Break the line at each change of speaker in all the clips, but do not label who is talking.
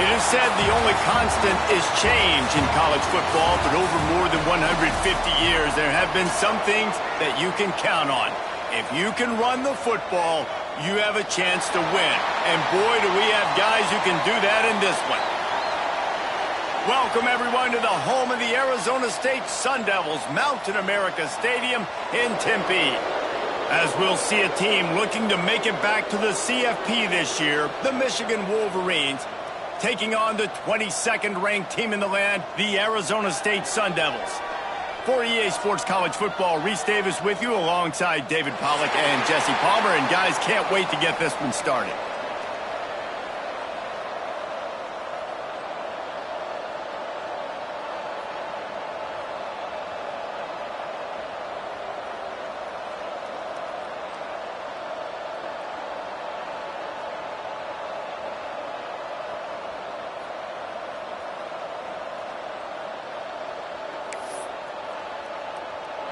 It is said the only constant is change in college football, but over more than 150 years, there have been some things that you can count on. If you can run the football, you have a chance to win. And boy, do we have guys who can do that in this one. Welcome, everyone, to the home of the Arizona State Sun Devils, Mountain America Stadium in Tempe. As we'll see a team looking to make it back to the CFP this year, the Michigan Wolverines, taking on the 22nd ranked team in the land, the Arizona State Sun Devils. For EA Sports College Football, Reese Davis with you alongside David Pollack and Jesse Palmer. And guys, can't wait to get this one started.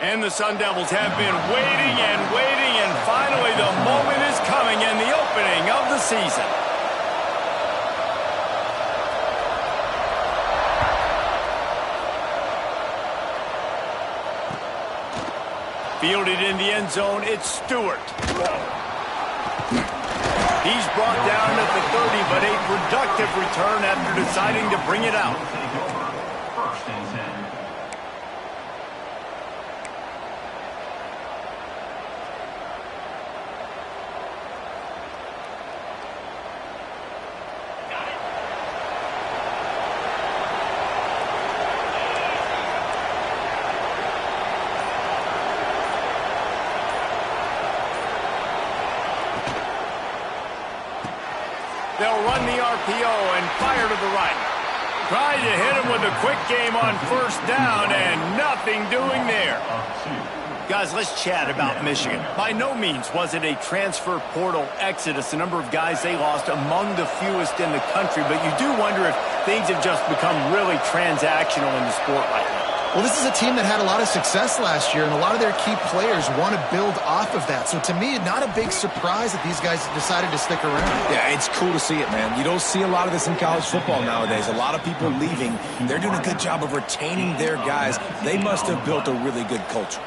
And the Sun Devils have been waiting, and finally the moment is coming and the opening of the season. Fielded in the end zone, it's Stewart. He's brought down at the 30, but a productive return after deciding to bring it out.
First and 10.
They'll run the RPO and fire to the right. Tried to hit him with a quick game on first down, and nothing doing there. Guys, let's chat about Michigan. By no means was it a transfer portal exodus. The number of guys they lost among the fewest in the country, but you do wonder if things have just become really transactional in the sport right now.
Well, this is a team that had a lot of success last year, and a lot of their key players want to build off of that. So to me, not a big surprise that these guys decided to stick around.
Yeah, it's cool to see it, man. You don't see a lot of this in college football nowadays. A lot of people leaving. They're doing a good job of retaining their guys. They must have built a really good culture.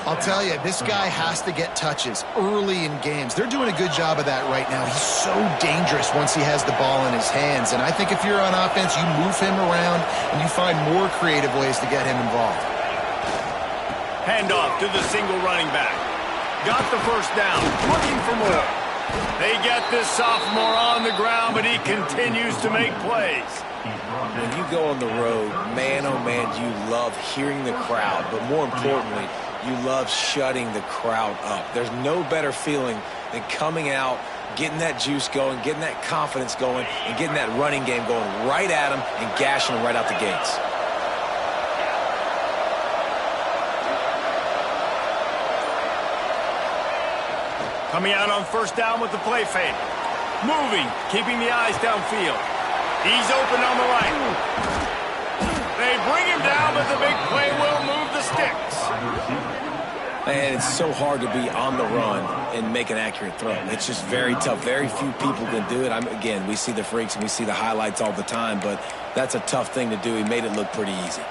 I'll tell you, this guy has to get touches early in games. They're doing a good job of that right now. He's so dangerous once he has the ball in his hands. And I think if you're on offense, you move him around and you find more creative ways to get him involved.
Handoff to the single running back. Got the first down, looking for more. They get this sophomore on the ground, but he continues to make plays.
When you go on the road, man, oh man, you love hearing the crowd. But more importantly, you love shutting the crowd up. There's no better feeling than coming out, getting that juice going, getting that confidence going, and getting that running game going right at them and gashing them right out the gates.
Coming out on first down with the play fake. Moving, keeping the eyes downfield. He's open on the right. They bring him down, but the big play will move the sticks.
And it's so hard to be on the run and make an accurate throw. It's just very tough. Very few people can do it. Again, we see the freaks and we see the highlights all the time, but that's a tough thing to do. He made it look pretty easy.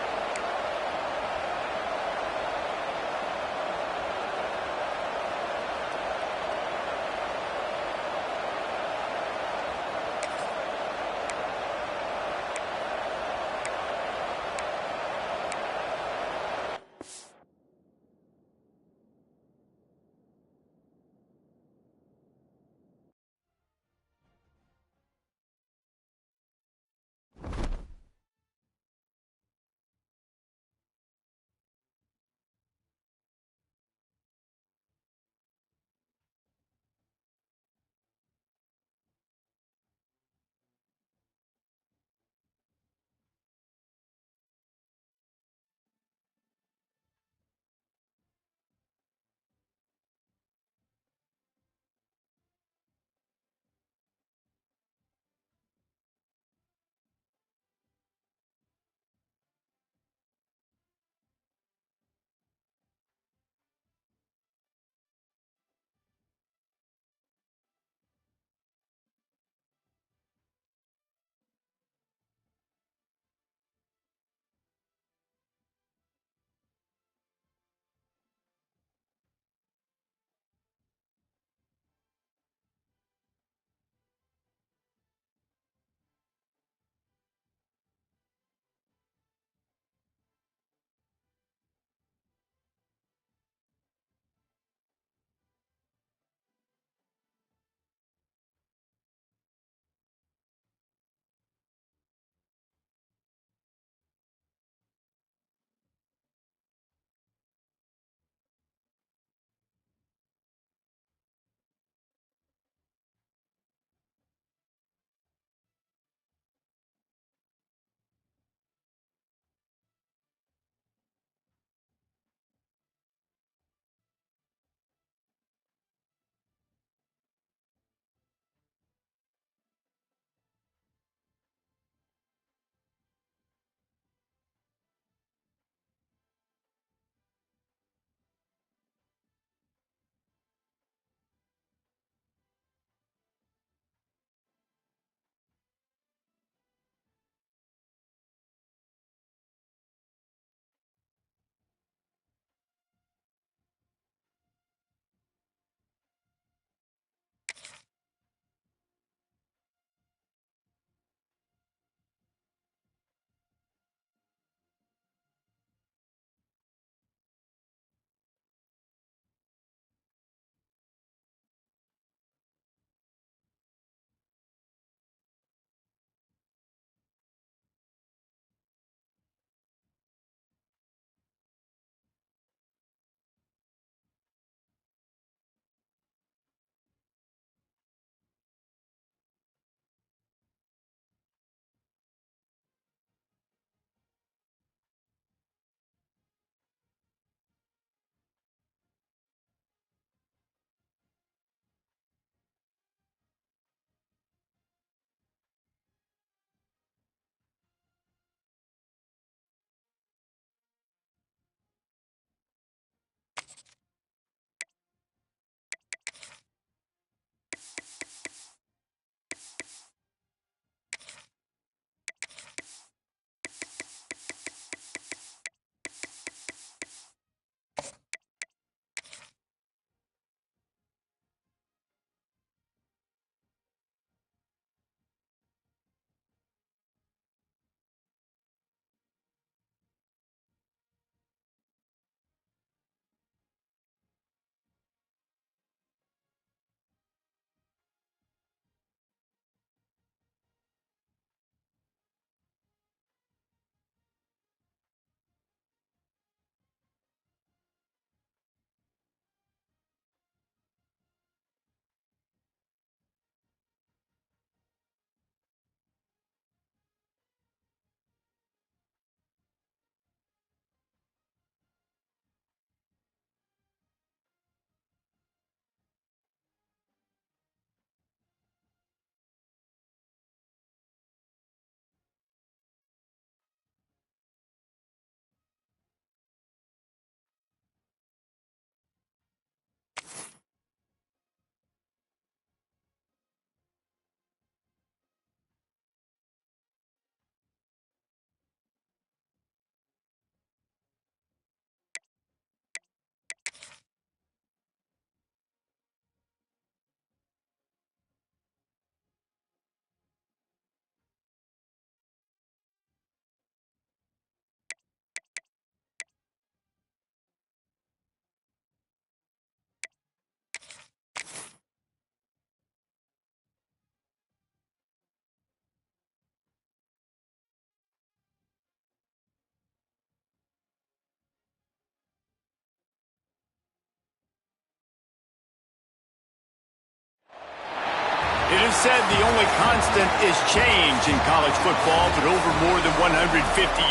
It is said the only constant is change in college football, but over more than 150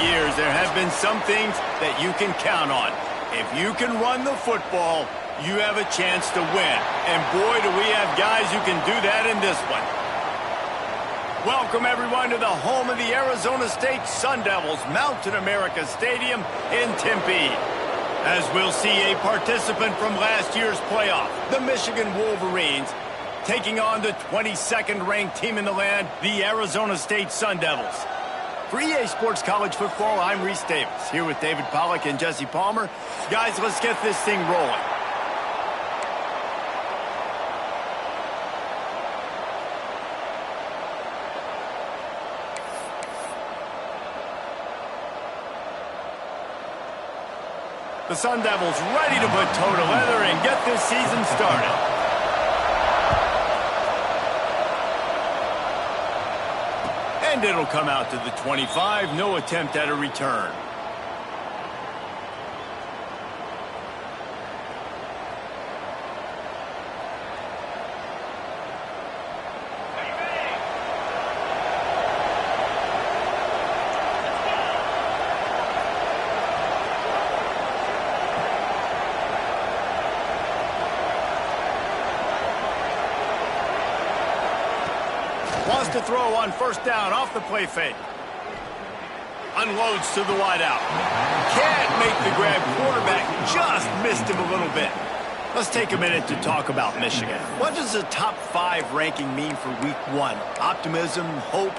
years, there have been some things that you can count on. If you can run the football, you have a chance to win. And boy, do we have guys who can do that in this one. Welcome, everyone, to the home of the Arizona State Sun Devils, Mountain America Stadium in Tempe. As we'll see a participant from last year's playoff, the Michigan Wolverines, taking on the 22nd ranked team in the land, the Arizona State Sun Devils. For EA Sports College Football, I'm Reese Davis, here with David Pollack and Jesse Palmer. Guys, let's get this thing rolling. The Sun Devils ready to put toe to leather and get this season started. And it'll come out to the 25, no attempt at a return. Wants to throw on first down off the play fake. Unloads to the wideout. Can't make the grab. Quarterback just missed him a little bit. Let's take a minute to talk about Michigan. What does a top 5 ranking mean for week 1? Optimism, hope,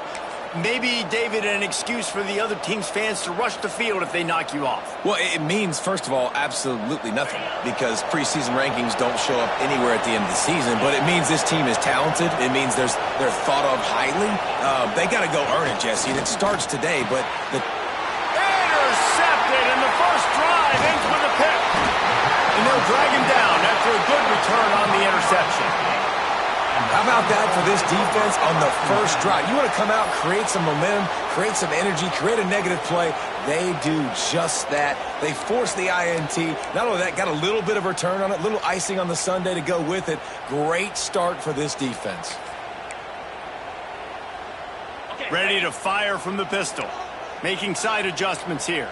maybe, David, an excuse for the other team's fans to rush the field if they knock you off?
Well, it means, first of all, absolutely nothing, because preseason rankings don't show up anywhere at the end of the season, but it means this team is talented. It means they're thought of highly. They got to go earn it, Jesse, and it starts today, but the...
Intercepted, and the first drive ends with a pick. And they'll drag him down after a good return on the interception.
How about that for this defense on the first drive? You want to come out, create some momentum, create some energy, create a negative play. They do just that. They force the INT. Not only that, got a little bit of return on it, little icing on the sundae to go with it. Great start for this defense.
Ready to fire from the pistol. Making side adjustments here.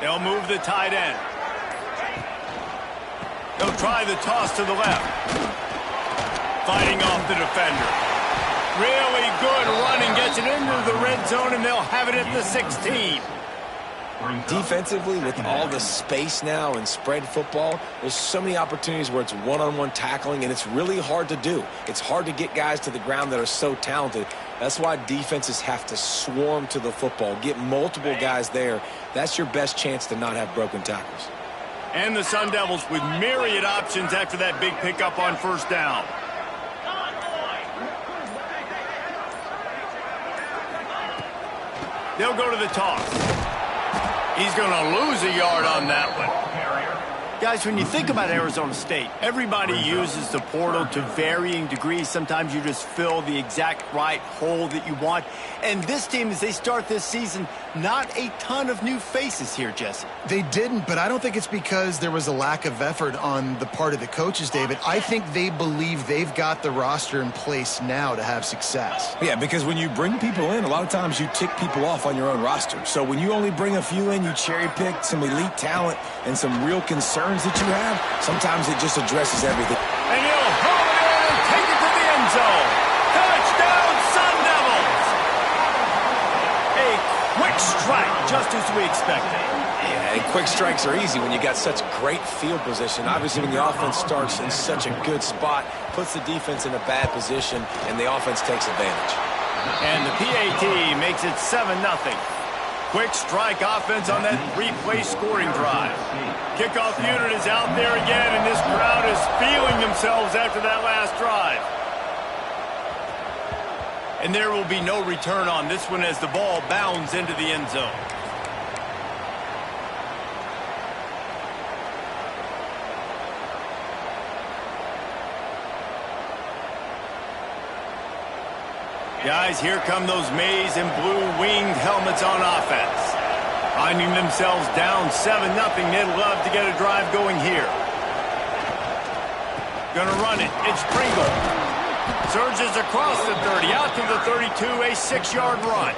They'll move the tight end. They'll try the toss to the left. Fighting off the defender. Really good running. Gets it into the red zone, and they'll have it at the 16.
Defensively, with all the space now and spread football, there's so many opportunities where it's one-on-one tackling, and it's really hard to do. It's hard to get guys to the ground that are so talented. That's why defenses have to swarm to the football, get multiple guys there. That's your best chance to not have broken tackles.
And the Sun Devils with myriad options after that big pickup on first down. They'll go to the toss. He's going to lose a yard on that one. Guys, when you think about Arizona State, everybody uses the portal to varying degrees. Sometimes you just fill the exact right hole that you want. And this team, as they start this season, not a ton of new faces here, Jesse.
They didn't, but I don't think it's because there was a lack of effort on the part of the coaches, David. I think they believe they've got the roster in place now to have success.
Yeah, because when you bring people in, a lot of times you tick people off on your own roster. So when you only bring a few in, you cherry pick some elite talent and some real concerns that you have, sometimes it just addresses everything.
And he'll hold it in and take it to the end zone. Touchdown, Sun Devils! A quick strike, just as we expected.
Yeah, and quick strikes are easy when you got such great field position. Obviously, when the offense starts in such a good spot, puts the defense in a bad position, and the offense takes advantage.
And the PAT makes it 7-0. Quick strike offense on that replay scoring drive. Kickoff unit is out there again, and this crowd is feeling themselves after that last drive. And there will be no return on this one as the ball bounds into the end zone. Guys, here come those maize and blue winged helmets on offense. Finding themselves down 7-0, they'd love to get a drive going here. Gonna run it. It's Pringle. Surges across the 30, out to the 32, a 6-yard run.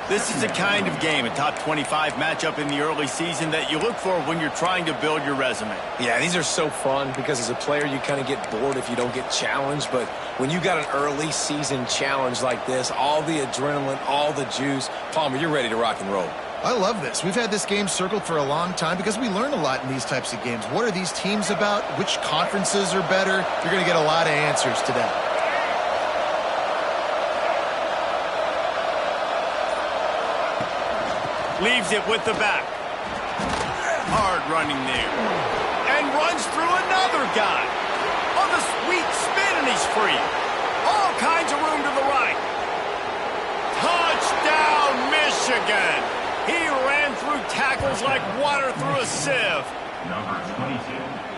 This is the kind of game, a top 25 matchup in the early season, that you look for when you're trying to build your resume.
Yeah, these are so fun because as a player, you kind of get bored if you don't get challenged. But when you got an early season challenge like this, all the adrenaline, all the juice, Palmer, you're ready to rock and roll.
I love this. We've had this game circled for a long time because we learn a lot in these types of games. What are these teams about? Which conferences are better? You're going to get a lot of answers today.
Leaves it with the back. Hard running there. And runs through another guy. On the sweet spin, and he's free. All kinds of room to the right. Touchdown, Michigan. He ran through tackles like water through a sieve.
Number 22.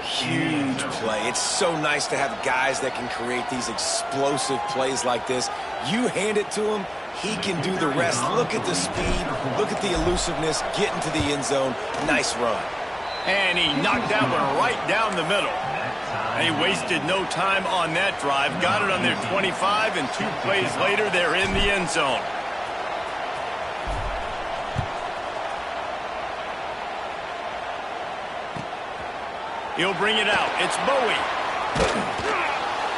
Huge play. It's so nice to have guys that can create these explosive plays like this. You hand it to him, he can do the rest. Look at the speed. Look at the elusiveness. Get into the end zone. Nice run.
And he knocked that one right down the middle. And he wasted no time on that drive. Got it on their 25, and 2 plays later, they're in the end zone. He'll bring it out. It's Bowie.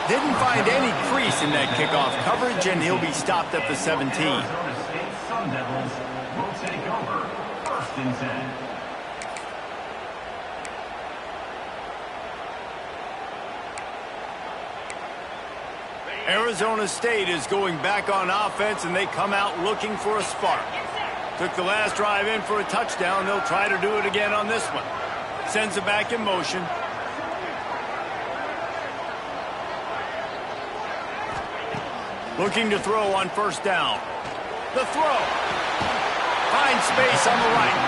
Didn't find any crease in that kickoff coverage, and he'll be stopped at the 17.
Arizona State Sun Devils will take over. 1st and 10.
Arizona State is going back on offense, and they come out looking for a spark. Took the last drive in for a touchdown. They'll try to do it again on this one. Sends it back in motion. Looking to throw on 1st down. The throw. Finds space on the right.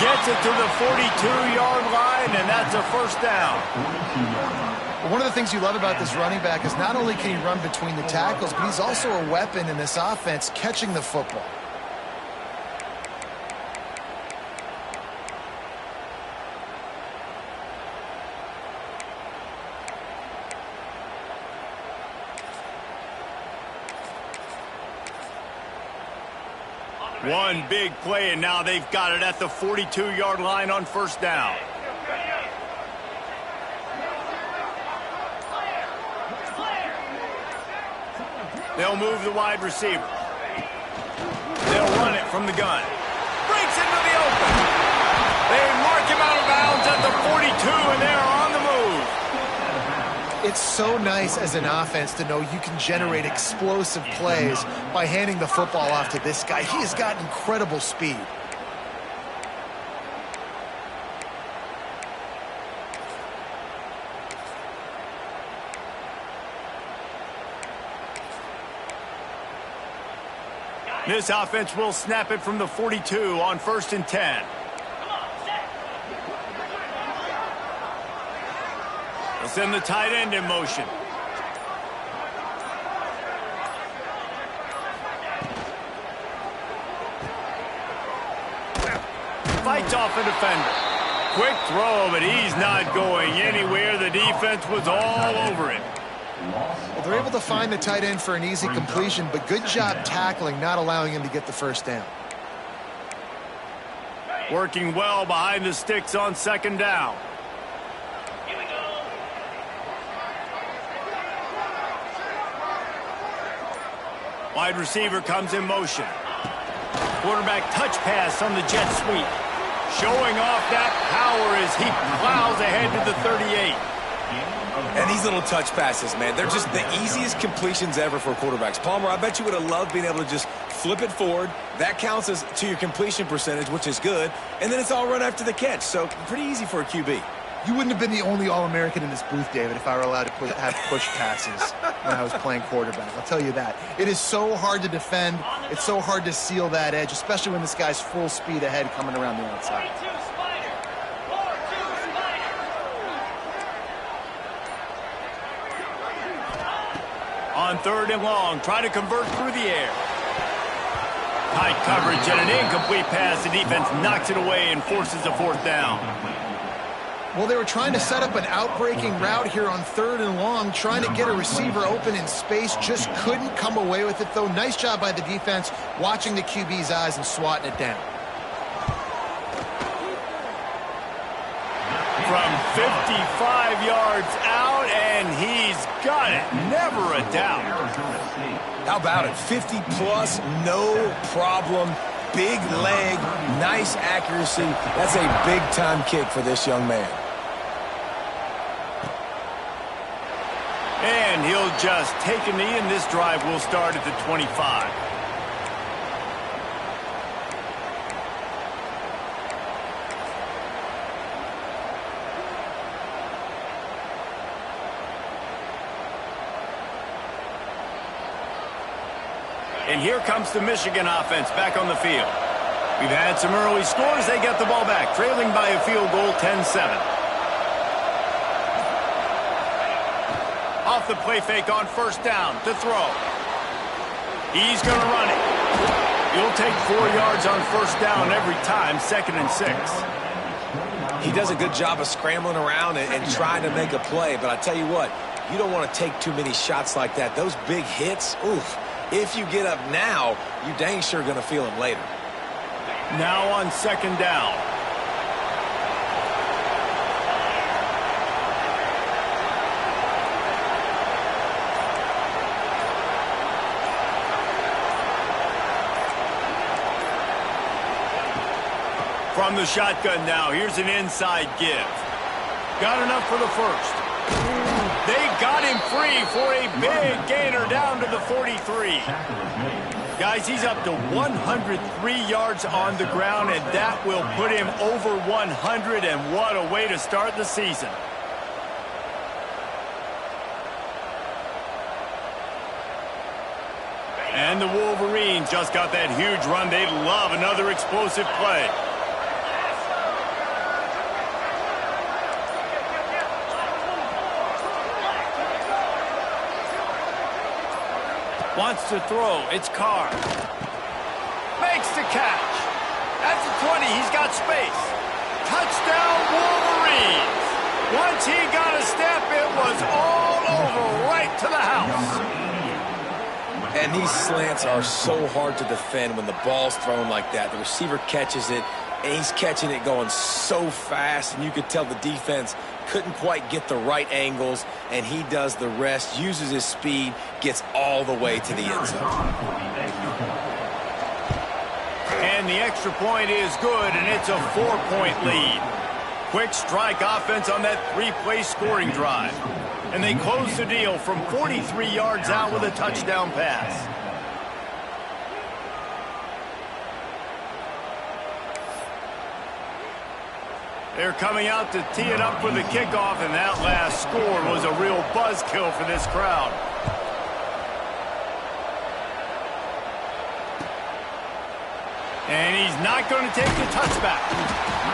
Gets it to the 42-yard line, and that's a 1st down.
One of the things you love about this running back is not only can he run between the tackles, but he's also a weapon in this offense catching the football.
One big play, and now they've got it at the 42-yard line on 1st down. They'll move the wide receiver. They'll run it from the gun. Breaks into the open. They mark him out of bounds at the 42, and they're on the move.
It's so nice as an offense to know you can generate explosive plays by handing the football off to this guy. He has got incredible speed.
This offense will snap it from the 42 on 1st and 10. They'll send the tight end in motion. Fights off a defender. Quick throw, but he's not going anywhere. The defense was all over him.
Well, they're able to find the tight end for an easy completion, but good job tackling, not allowing him to get the 1st down.
Working well behind the sticks on 2nd down. Wide receiver comes in motion. Quarterback touch pass on the jet sweep. Showing off that power as he plows ahead to the 38.
And these little touch passes, man, they're just the easiest completions ever for quarterbacks. Palmer, I bet you would have loved being able to just flip it forward. That counts as to your completion percentage, which is good. And then it's all run after the catch. So pretty easy for a QB.
You wouldn't have been the only All-American in this booth, David, if I were allowed to have push passes when I was playing quarterback. I'll tell you that. It is so hard to defend. It's so hard to seal that edge, especially when this guy's full speed ahead coming around the outside.
On 3rd and long, try to convert through the air. Tight coverage and an incomplete pass. The defense knocks it away and forces a 4th down.
Well, they were trying to set up an outbreaking route here on 3rd and long, trying to get a receiver open in space. Just couldn't come away with it, though. Nice job by the defense, watching the QB's eyes and swatting it down.
From 55 yards out, and he's got it. Never a doubt.
How about it? 50-plus, no problem. Big leg, nice accuracy. That's a big-time kick for this young man.
And he'll just take a knee, and this drive will start at the 25. And here comes the Michigan offense back on the field. We've had some early scores. They get the ball back, trailing by a field goal, 10-7. Off the play fake on 1st down to throw. He's going to run it. He'll take 4 yards on 1st down every time, 2nd and 6.
He does a good job of scrambling around and trying to make a play, but I tell you what, you don't want to take too many shots like that. Those big hits, oof. If you get up now, you dang sure going to feel them later.
Now on 2nd down. From the shotgun now, here's an inside give. Got enough for the 1st. They got him free for a big gainer down to the 43. Guys, he's up to 103 yards on the ground, and that will put him over 100, and what a way to start the season. And the Wolverines just got that huge run. They love another explosive play. Wants to throw. It's Carr. Makes the catch. At the 20, he's got space. Touchdown, Wolverines. Once he got a step, it was all over, right to the house.
And these slants are so hard to defend when the ball's thrown like that. The receiver catches it, and he's catching it going so fast, and you could tell the defense couldn't quite get the right angles, and he does the rest, uses his speed, gets all the way to the end zone.
And the extra point is good, and it's a 4-point lead. Quick strike offense on that 3-play scoring drive. And they close the deal from 43 yards out with a touchdown pass. They're coming out to tee it up for the kickoff, and that last score was a real buzzkill for this crowd. And he's not going to take the touchback.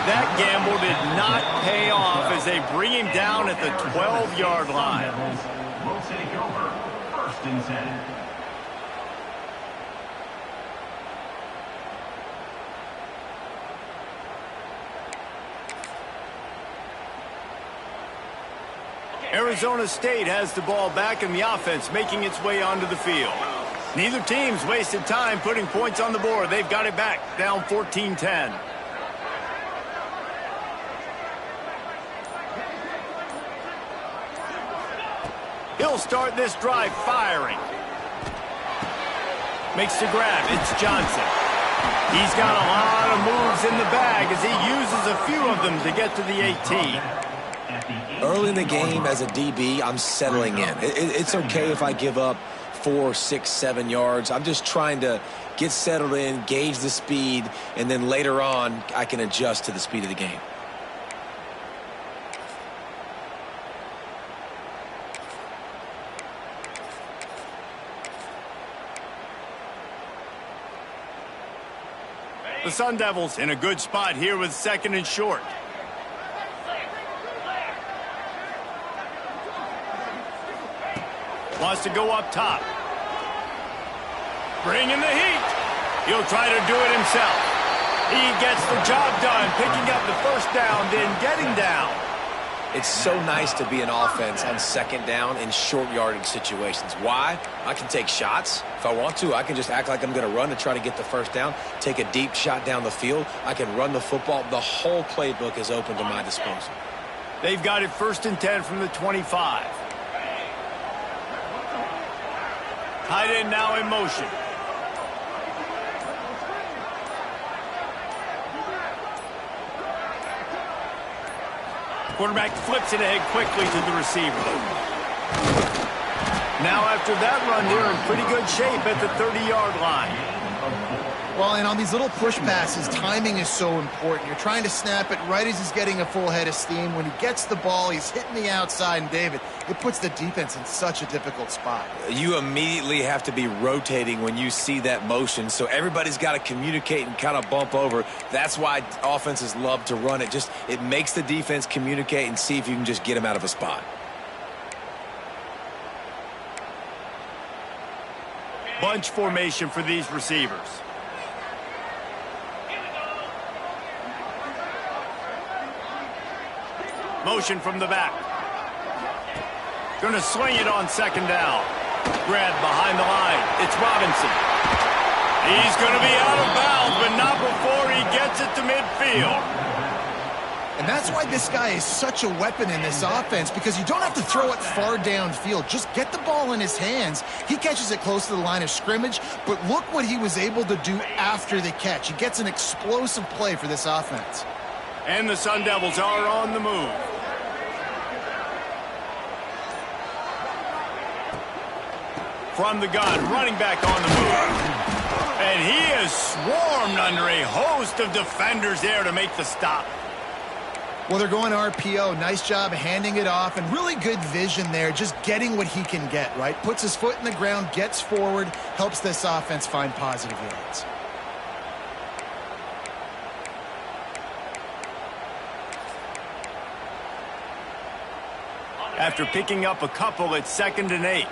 That gamble did not pay off as they bring him down at the 12-yard line.
Will take over 1st and 10.
Arizona State has the ball back, and the offense making its way onto the field. Neither team's wasted time putting points on the board. They've got it back, down 14-10. He'll start this drive firing. Makes the grab. It's Johnson. He's got a lot of moves in the bag as he uses a few of them to get to the 18.
Early in the game as a DB, I'm settling in. It's okay if I give up 4, 6, 7 yards. I'm just trying to get settled in, gauge the speed, and then later on, I can adjust to the speed of the game.
The Sun Devils in a good spot here with 2nd and short. Wants to go up top. Bringing the heat. He'll try to do it himself. He gets the job done, picking up the 1st down, then getting down.
It's so nice to be an offense on second down in short yardage situations. Why? I can take shots. If I want to, I can just act like I'm going to run to try to get the first down, take a deep shot down the field. I can run the football. The whole playbook is open to my disposal.
They've got it 1st and 10 from the 25. Tight end now in motion. Quarterback flips it ahead quickly to the receiver. Now after that run, they're in pretty good shape at the 30-yard line.
Well, and on these little push passes, timing is so important. You're trying to snap it right as he's getting a full head of steam. When he gets the ball, he's hitting the outside, and David, it puts the defense in such a difficult spot.
You immediately have to be rotating when you see that motion, so everybody's got to communicate and kind of bump over. That's why offenses love to run it. It makes the defense communicate and see if you can just get them out of a spot.
Bunch formation for these receivers. Motion from the back. Going to swing it on second down. Grab behind the line. It's Robinson. He's going to be out of bounds, but not before he gets it to midfield.
And that's why this guy is such a weapon in this offense, because you don't have to throw it far downfield. Just get the ball in his hands. He catches it close to the line of scrimmage, but look what he was able to do after the catch. He gets an explosive play for this offense.
And the Sun Devils are on the move. From the gun, running back on the move. And he is swarmed under a host of defenders there to make the stop.
Well, they're going RPO. Nice job handing it off, and really good vision there, just getting what he can get, right? Puts his foot in the ground, gets forward, helps this offense find positive yards.
After picking up a couple, it's 2nd and 8.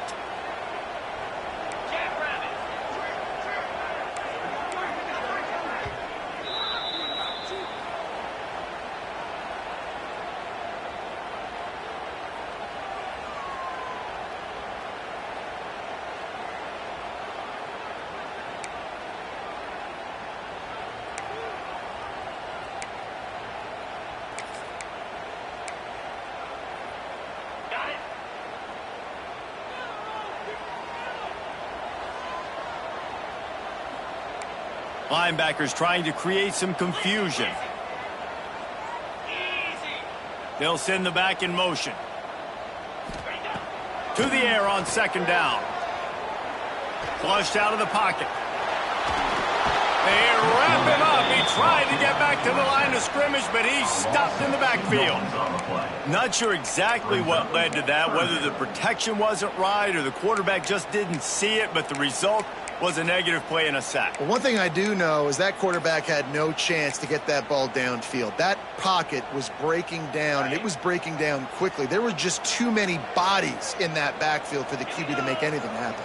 Linebackers trying to create some confusion. They'll send the back in motion. To the air on second down. Flushed out of the pocket. They wrap him up. He tried to get back to the line of scrimmage, but he's stopped in the backfield. Not sure exactly what led to that, whether the protection wasn't right or the quarterback just didn't see it, but the result was a negative play and a sack.
Well, one thing I do know is that quarterback had no chance to get that ball downfield. That pocket was breaking down, and it was breaking down quickly. There were just too many bodies in that backfield for the QB to make anything happen.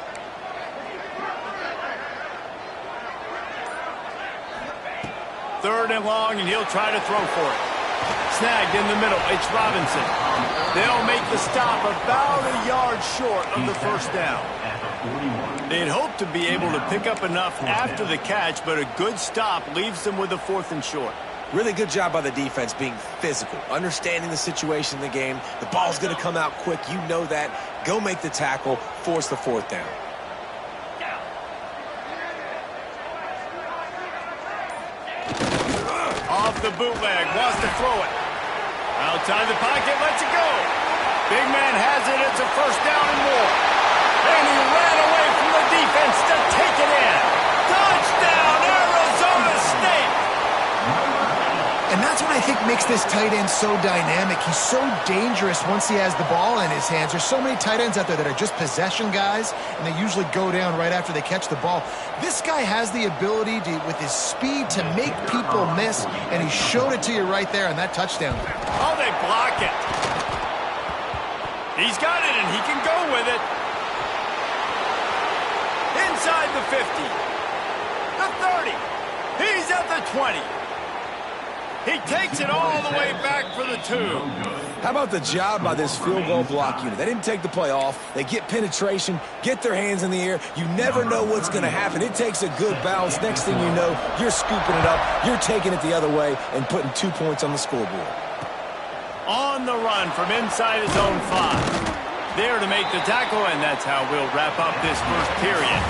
Third and long, and he'll try to throw for it. Snagged in the middle. It's Robinson. They'll make the stop about a yard short of the first down. They'd hoped to be able to pick up enough after the catch, but a good stop leaves them with a 4th and short.
Really good job by the defense being physical, understanding the situation in the game. The ball's going to come out quick. You know that. Go make the tackle, force the 4th down.
Off the bootleg, wants to throw it. Outside the pocket, lets it go. Big man has it, it's a first down and more. And he ran away from the defense to take it in. Touchdown, Arizona State!
And that's what I think makes this tight end so dynamic. He's so dangerous once he has the ball in his hands. There's so many tight ends out there that are just possession guys, and they usually go down right after they catch the ball. This guy has the ability to, with his speed, to make people miss, and he showed it to you right there on that touchdown.
Oh, they block it. He's got it, and he can go with it. Inside the 50. The 30. He's at the 20. He takes it all the way back for the 2.
How about the job by this field goal block unit? They didn't take the play off. They get penetration, get their hands in the air. You never know what's going to happen. It takes a good bounce. Next thing you know, you're scooping it up. You're taking it the other way and putting 2 points on the scoreboard.
On the run from inside his own 5. There to make the tackle, and that's how we'll wrap up this first period.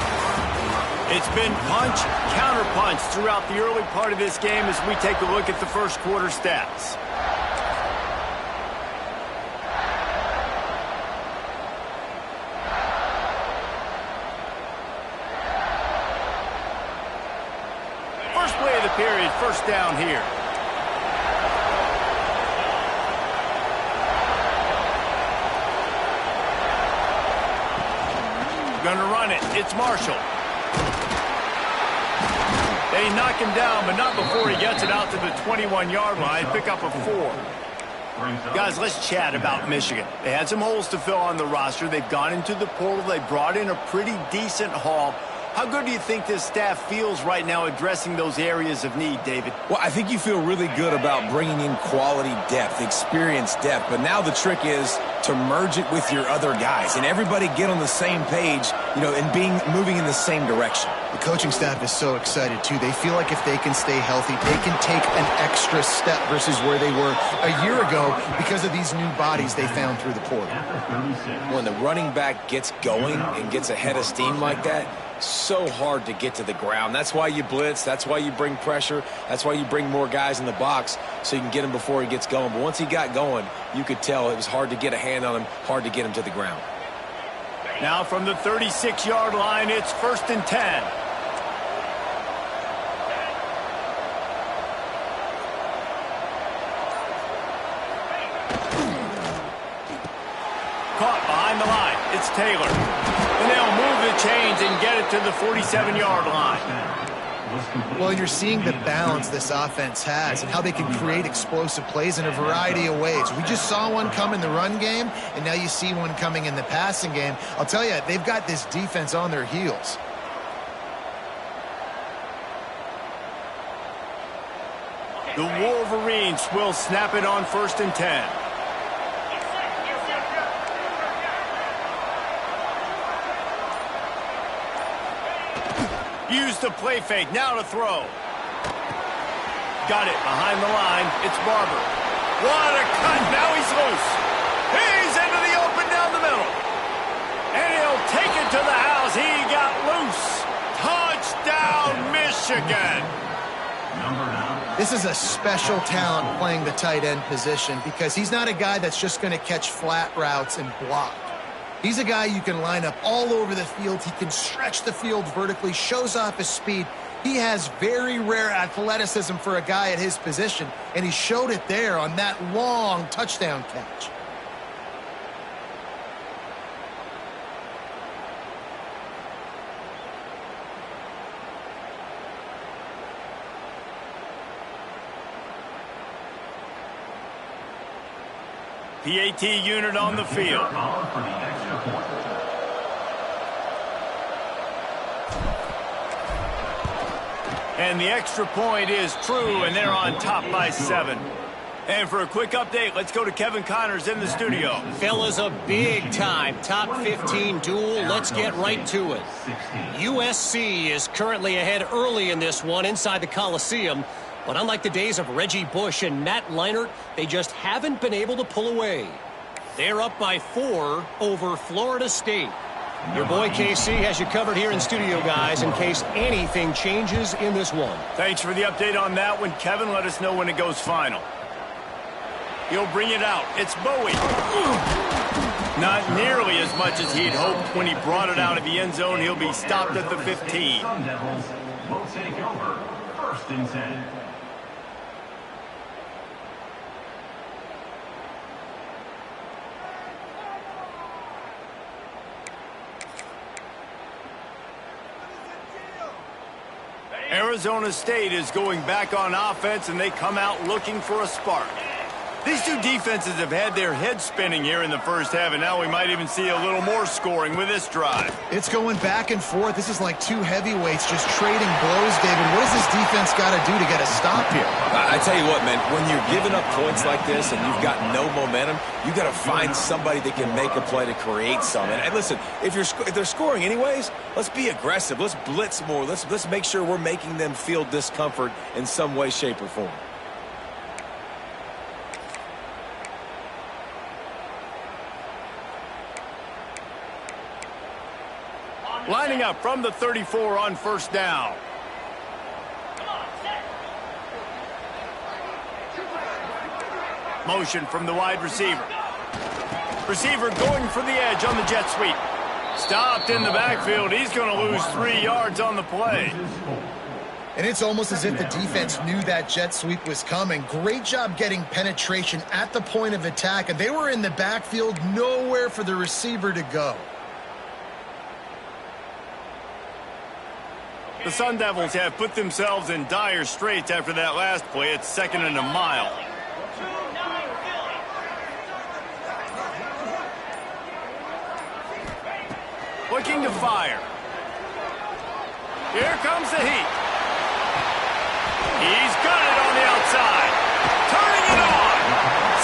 It's been punch, counter-punch throughout the early part of this game as we take a look at the first quarter stats. First play of the period, first down here. Going to run it. It's Marshall. They knock him down, but not before he gets it out to the 21-yard line. Pick up a 4. Guys, let's chat about Michigan. They had some holes to fill on the roster. They've gone into the portal. They brought in a pretty decent haul. How good do you think this staff feels right now addressing those areas of need, David?
Well, I think you feel really good about bringing in quality depth, experience depth. But now the trick is to merge it with your other guys and everybody get on the same page, and moving in the same direction.
The coaching staff is so excited, too. They feel like if they can stay healthy, they can take an extra step versus where they were a year ago because of these new bodies they found through the portal.
When the running back gets going and gets ahead of steam like that, so hard to get to the ground. That's why you blitz. That's why you bring pressure. That's why you bring more guys in the box so you can get him before he gets going. But once he got going, you could tell it was hard to get a hand on him, hard to get him to the ground.
Now from the 36-yard line, it's 1st and 10. Caught behind the line. It's Taylor. And they'll move the chains and get it to the 47-yard line.
Well, you're seeing the balance this offense has and how they can create explosive plays in a variety of ways. We just saw one come in the run game, and now you see one coming in the passing game. I'll tell you, they've got this defense on their heels.
The Wolverines will snap it on 1st and 10. Use the play fake. Now to throw. Got it behind the line. It's Barber. What a cut. Now he's loose. He's into the open down the middle. And he'll take it to the house. He got loose. Touchdown, Michigan.
This is a special talent playing the tight end position because he's not a guy that's just going to catch flat routes and block. He's a guy you can line up all over the field. He can stretch the field vertically, shows off his speed. He has very rare athleticism for a guy at his position, and he showed it there on that long touchdown catch.
PAT unit on the field. And the extra point is true, and they're on top by 7. And for a quick update, let's go to Kevin Connors in the studio.
Fellas, a big-time top 15 duel. Let's get right to it. USC is currently ahead early in this one inside the Coliseum. But unlike the days of Reggie Bush and Matt Leinart, they just haven't been able to pull away. They're up by 4 over Florida State. Your boy KC has you covered here in studio, guys, in case anything changes in this one.
Thanks for the update on that one, Kevin. Let us know when it goes final. He'll bring it out. It's Bowie. Not nearly as much as he'd hoped when he brought it out of the end zone. He'll be stopped at the 15.
Sun Devils will take over 1st and 10.
Arizona State is going back on offense, and they come out looking for a spark. These two defenses have had their heads spinning here in the first half, and now we might even see a little more scoring with this drive.
It's going back and forth. This is like two heavyweights just trading blows, David. What does this defense got to do to get a stop here?
I tell you what, man, when you're giving up points like this and you've got no momentum, you got to find somebody that can make a play to create some. And listen, if they're scoring anyways, let's be aggressive. Let's blitz more. Let's make sure we're making them feel discomfort in some way, shape, or form.
Lining up from the 34 on first down. Motion from the wide receiver. Receiver going for the edge on the jet sweep. Stopped in the backfield. He's going to lose 3 yards on the play.
And it's almost as if the defense knew that jet sweep was coming. Great job getting penetration at the point of attack, and they were in the backfield, nowhere for the receiver to go.
The Sun Devils have put themselves in dire straits after that last play. It's 2nd and a mile. Looking to fire. Here comes the heat. He's got it on the outside. Turning it on.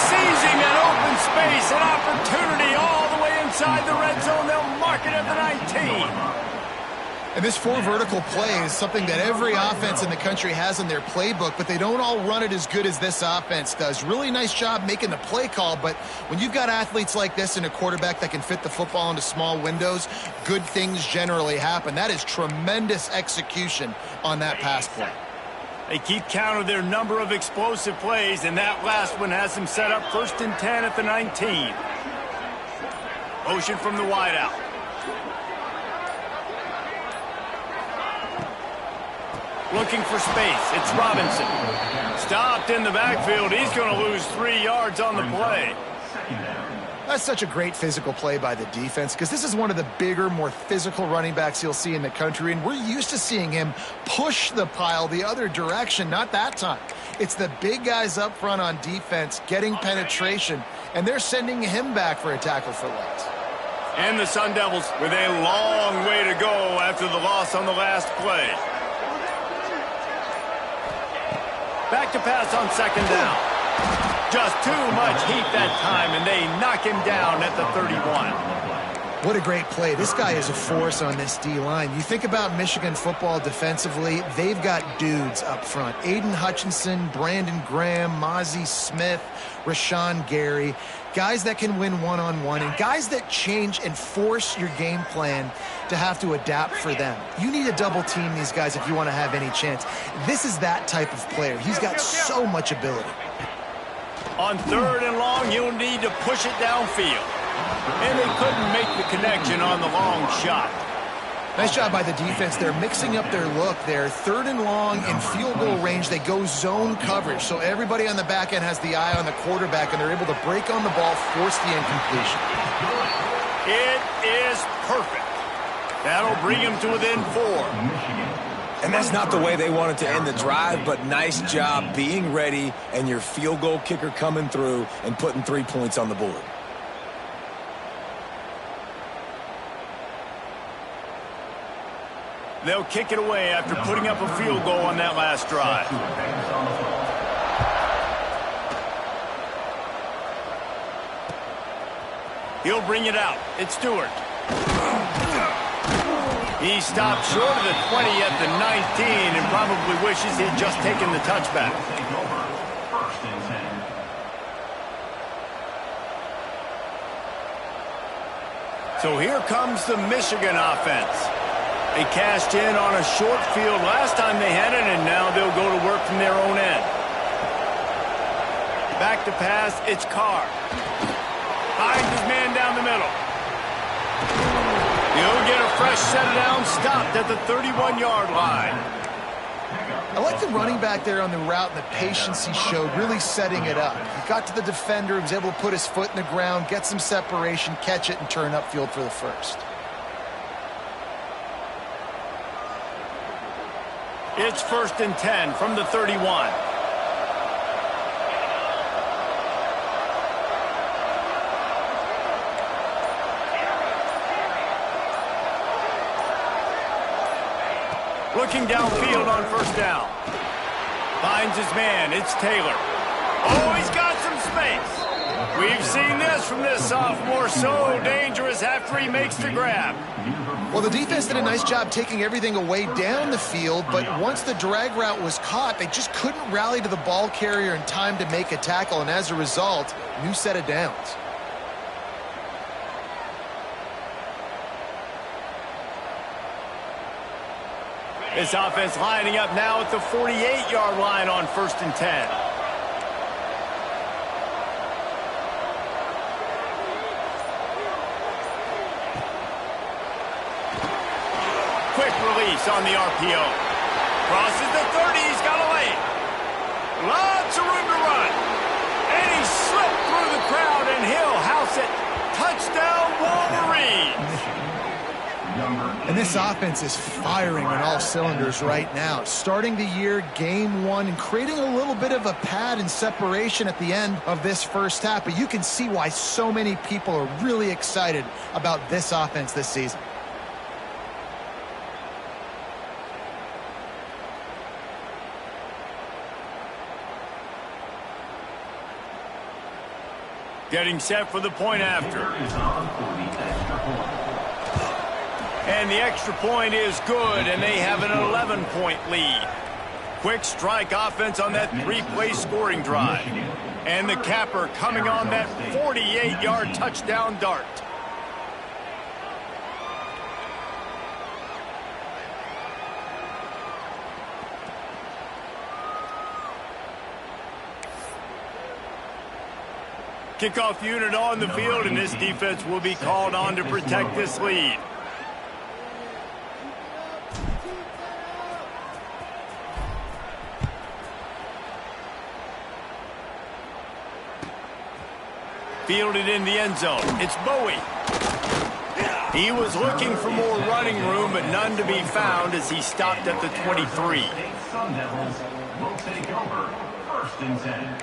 Seizing an open space, an opportunity all the way inside the red zone. They'll mark it at the 19.
And this 4 vertical play is something that every offense in the country has in their playbook, but they don't all run it as good as this offense does. Really nice job making the play call, but when you've got athletes like this and a quarterback that can fit the football into small windows, good things generally happen. That is tremendous execution on that pass play.
They keep count of their number of explosive plays, and that last one has them set up 1st and 10 at the 19. Motion from the wideout. Looking for space. It's Robinson. Stopped in the backfield. He's going to lose 3 yards on the play.
That's such a great physical play by the defense because this is one of the bigger, more physical running backs you'll see in the country, and we're used to seeing him push the pile the other direction. Not that time. It's the big guys up front on defense getting penetration, and they're sending him back for a tackle for loss.
And the Sun Devils with a long way to go after the loss on the last play. Back to pass on 2nd down. Just too much heat that time, and they knock him down at the 31.
What a great play. This guy is a force on this D-line. You think about Michigan football defensively, they've got dudes up front. Aiden Hutchinson, Brandon Graham, Mozzie Smith, Rashawn Gary. Guys that can win one-on-one and guys that change and force your game plan to have to adapt for them. You need to double team these guys if you want to have any chance. This is that type of player. He's got so much ability.
On 3rd and long, you'll need to push it downfield. And they couldn't make the connection on the long shot.
Nice job by the defense. They're mixing up their look there. 3rd and long in field goal range. They go zone coverage. So everybody on the back end has the eye on the quarterback, and they're able to break on the ball, force the incompletion.
It is perfect. That'll bring him to within 4.
And that's not the way they wanted to end the drive, but nice job being ready and your field goal kicker coming through and putting 3 points on the board.
They'll kick it away after putting up a field goal on that last drive. He'll bring it out. It's Stewart. He stopped short of the 20 at the 19 and probably wishes he'd just taken the touchback. So here comes the Michigan offense. They cashed in on a short field last time they had it, and now they'll go to work from their own end. Back to pass, it's Carr. Finds his man down the middle. He'll get a fresh set down, stopped at the 31-yard line.
I like the running back there on the route and the patience he showed, really setting it up. He got to the defender, he was able to put his foot in the ground, get some separation, catch it, and turn upfield for the first.
It's 1st and 10 from the 31. Looking downfield on first down. Finds his man. It's Taylor. Oh, he's got some space. We've seen this from this sophomore. So dangerous after he makes the grab.
Well, the defense did a nice job taking everything away down the field, but once the drag route was caught, they just couldn't rally to the ball carrier in time to make a tackle, and as a result, new set of downs.
This offense lining up now at the 48-yard line on 1st and 10. Quick release on the RPO. Crosses the 30. He's got a lane. Lots of room to run. And he slipped through the crowd, and he'll house it. Touchdown, Wolverines.
And this offense is firing on all cylinders right now. Starting the year, game one, and creating a little bit of a pad and separation at the end of this first half. But you can see why so many people are really excited about this offense this season.
Getting set for the point after. And the extra point is good, and they have an 11-point lead. Quick strike offense on that 3-play scoring drive. And the capper coming on that 48-yard touchdown dart. Kickoff unit on the field, and this defense will be called on to protect this lead. Fielded in the end zone. It's Bowie. He was looking for more running room, but none to be found as he stopped at the 23.
Sun Devils will take over 1st and 10.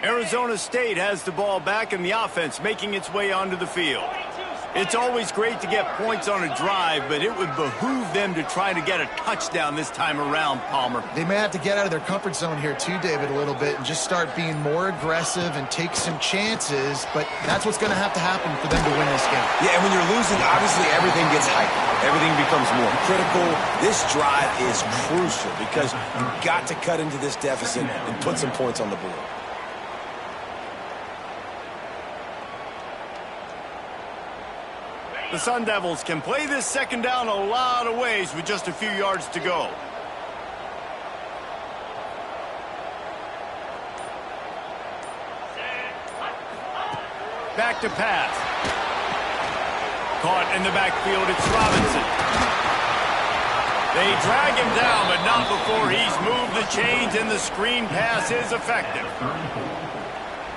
Arizona State has the ball back, and the offense making its way onto the field. It's always great to get points on a drive, but it would behoove them to try to get a touchdown this time around, Palmer.
They may have to get out of their comfort zone here too, David, a little bit and just start being more aggressive and take some chances, but that's what's going to happen for them to win this game.
Yeah, and when you're losing, obviously everything gets hyped. Everything becomes more critical. This drive is crucial because you've got to cut into this deficit and put some points on the board.
The Sun Devils can play this second down a lot of ways with just a few yards to go. Back to pass. Caught in the backfield, it's Robinson. They drag him down, but not before he's moved the chains, and the screen pass is effective.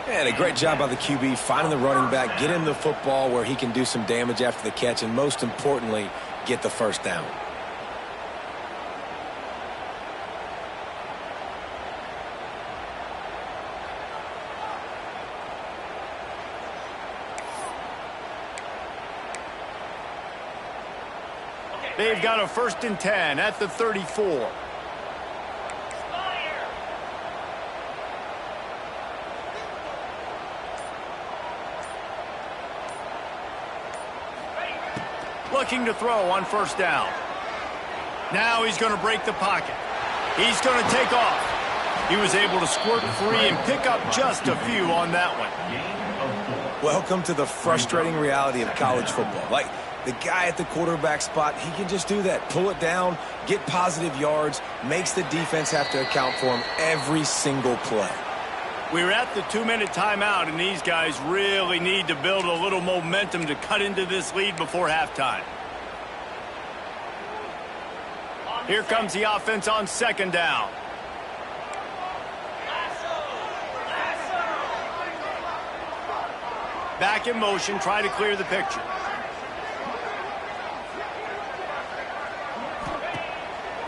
And a great job by the QB finding the running back, get him the football where he can do some damage after the catch, and most importantly, get the first down.
They've got a 1st and 10 at the 34. Looking to throw on first down. Now he's going to break the pocket. He's going to take off. He was able to squirt free and pick up just a few on that one.
Welcome to the frustrating reality of college football. Like, the guy at the quarterback spot, he can just do that. Pull it down, get positive yards, makes the defense have to account for him every single play.
We're at the 2-minute timeout, and these guys really need to build a little momentum to cut into this lead before halftime. Here comes the offense on second down. Back in motion, try to clear the picture.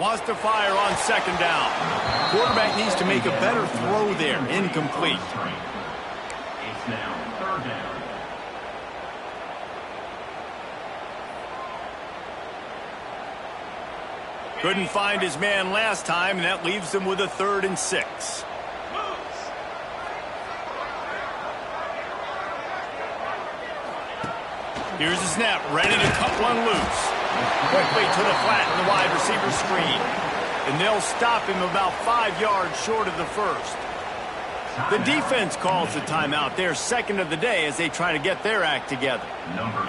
Wants to fire on second down. Quarterback needs to make a better throw there. Incomplete.
It's now third down.
Couldn't find his man last time, and that leaves him with a 3rd and 6. Here's the snap, ready to cut one loose. Quickly to the flat in the wide receiver screen. And they'll stop him about 5 yards short of the first. The defense calls the timeout. They're second of the day as they try to get their act together.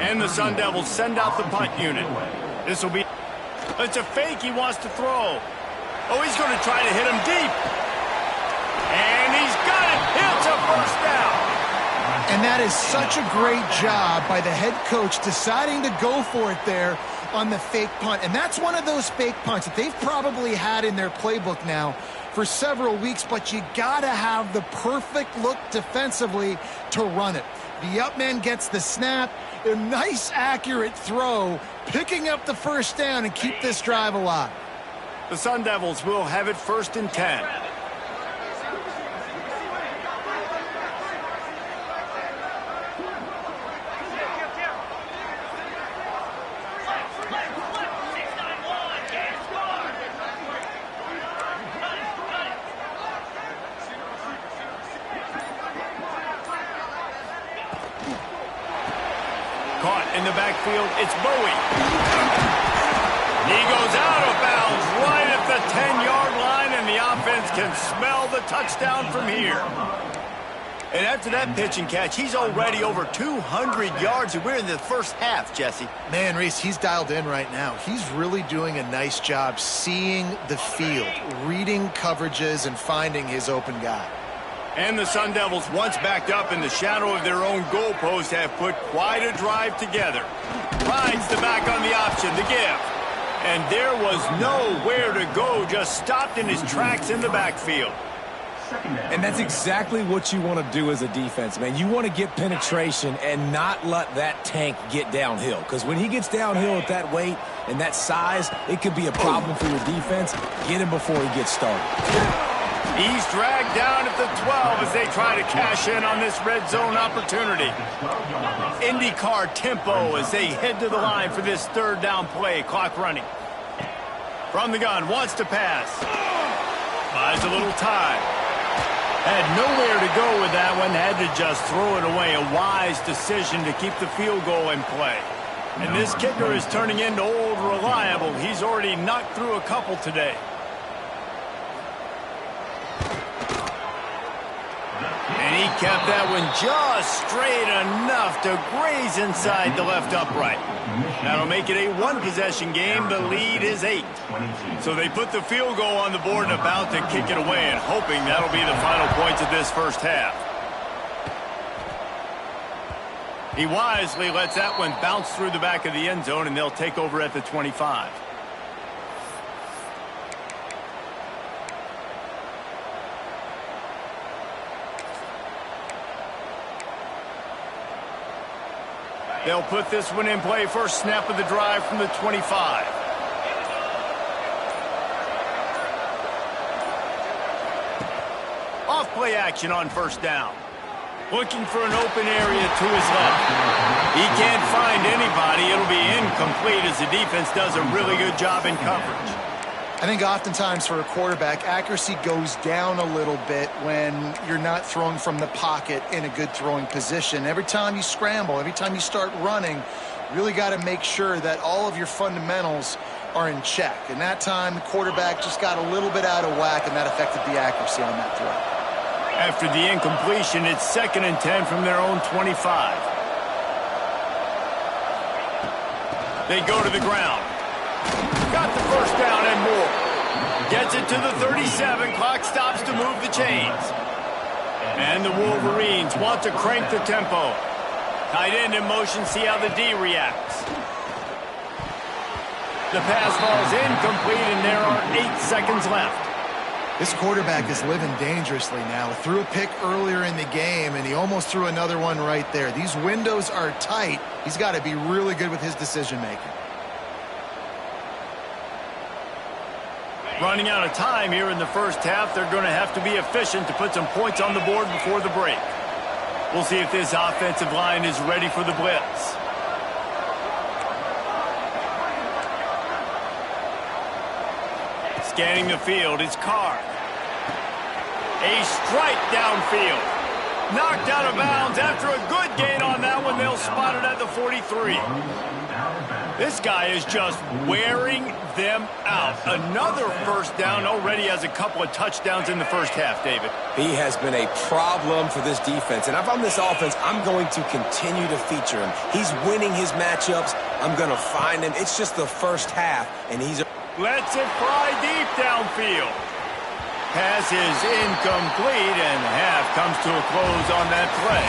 And the Sun Devils send out the punt unit. This will be... It's a fake he wants to throw. Oh, he's going to try to hit him deep. And he's got it. It's a first down.
And that is such a great job by the head coach deciding to go for it there on the fake punt. And that's one of those fake punts that they've probably had in their playbook now for several weeks, but you got to have the perfect look defensively to run it. The up man gets the snap, a nice accurate throw, picking up the first down and keep this drive alive.
The Sun Devils will have it 1st and 10. Caught in the backfield, it's Bowie. He goes out of bounds right at the 10-yard line, and the offense can smell the touchdown from here. And after that pitch and catch, he's already over 200 yards, and we're in the first half, Jesse.
Man, Reese, he's dialed in right now. He's really doing a nice job seeing the field, reading coverages, and finding his open guy.
And the Sun Devils, once backed up in the shadow of their own goalpost, have put quite a drive together. Rides the back on the option, the give. And there was nowhere to go, just stopped in his tracks in the backfield.
And that's exactly what you want to do as a defense, man. You want to get penetration and not let that tank get downhill. Because when he gets downhill at that weight and that size, it could be a problem for your defense. Get him before he gets started.
He's dragged down at the 12 as they try to cash in on this red zone opportunity. IndyCar tempo as they head to the line for this 3rd down play. Clock running. From the gun, wants to pass. Buys a little time. Had nowhere to go with that one. Had to just throw it away. A wise decision to keep the field goal in play. And this kicker is turning into old reliable. He's already knocked through a couple today. And he kept that one just straight enough to graze inside the left upright. That'll make it a 1-possession game. The lead is 8. So they put the field goal on the board and about to kick it away, and hoping that'll be the final points of this first half. He wisely lets that one bounce through the back of the end zone, and they'll take over at the 25. They'll put this one in play. First snap of the drive from the 25. Off play action on first down. Looking for an open area to his left. He can't find anybody. It'll be incomplete as the defense does a really good job in coverage.
I think oftentimes for a quarterback, accuracy goes down a little bit when you're not throwing from the pocket in a good throwing position. Every time you scramble, every time you start running, you really got to make sure that all of your fundamentals are in check. And that time, the quarterback just got a little bit out of whack, and that affected the accuracy on that throw.
After the incompletion, it's 2nd and 10 from their own 25. They go to the ground. Got the first down and more. Gets it to the 37. Clock stops to move the chains. And the Wolverines want to crank the tempo. Tight end in motion, see how the D reacts. The pass falls incomplete, and there are 8 seconds left.
This quarterback is living dangerously now. Threw a pick earlier in the game, and he almost threw another one right there. These windows are tight. He's got to be really good with his decision-making.
Running out of time here in the first half. They're going to have to be efficient to put some points on the board before the break. We'll see if this offensive line is ready for the blitz. Scanning the field is Carr. A strike downfield. Knocked out of bounds after a good gain on that one. They'll spot it at the 43. This guy is just wearing them out. Another first down, already has a couple of touchdowns in the first half, David.
He has been a problem for this defense. And if I'm this offense, I'm going to continue to feature him. He's winning his matchups. I'm going to find him. It's just the first half, and he's...
Lets it fly deep downfield. Pass is incomplete, and half comes to a close on that play.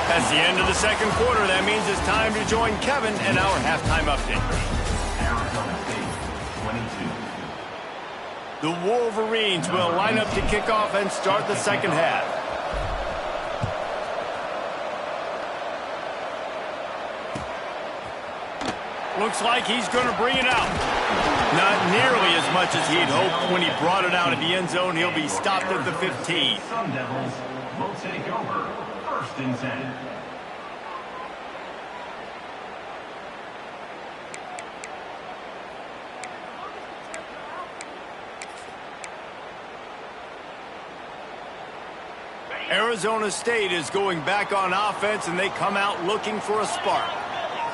That's the end of the second quarter. That means it's time to join Kevin and our halftime update.
Arizona State, 22.
The Wolverines will line up to kick off and start the second half. Looks like he's going to bring it out. Not nearly as much as he'd hoped when he brought it out of the end zone. He'll be stopped at the 15.
Sun Devils will take over. First and 10.
Arizona State is going back on offense, and they come out looking for a spark.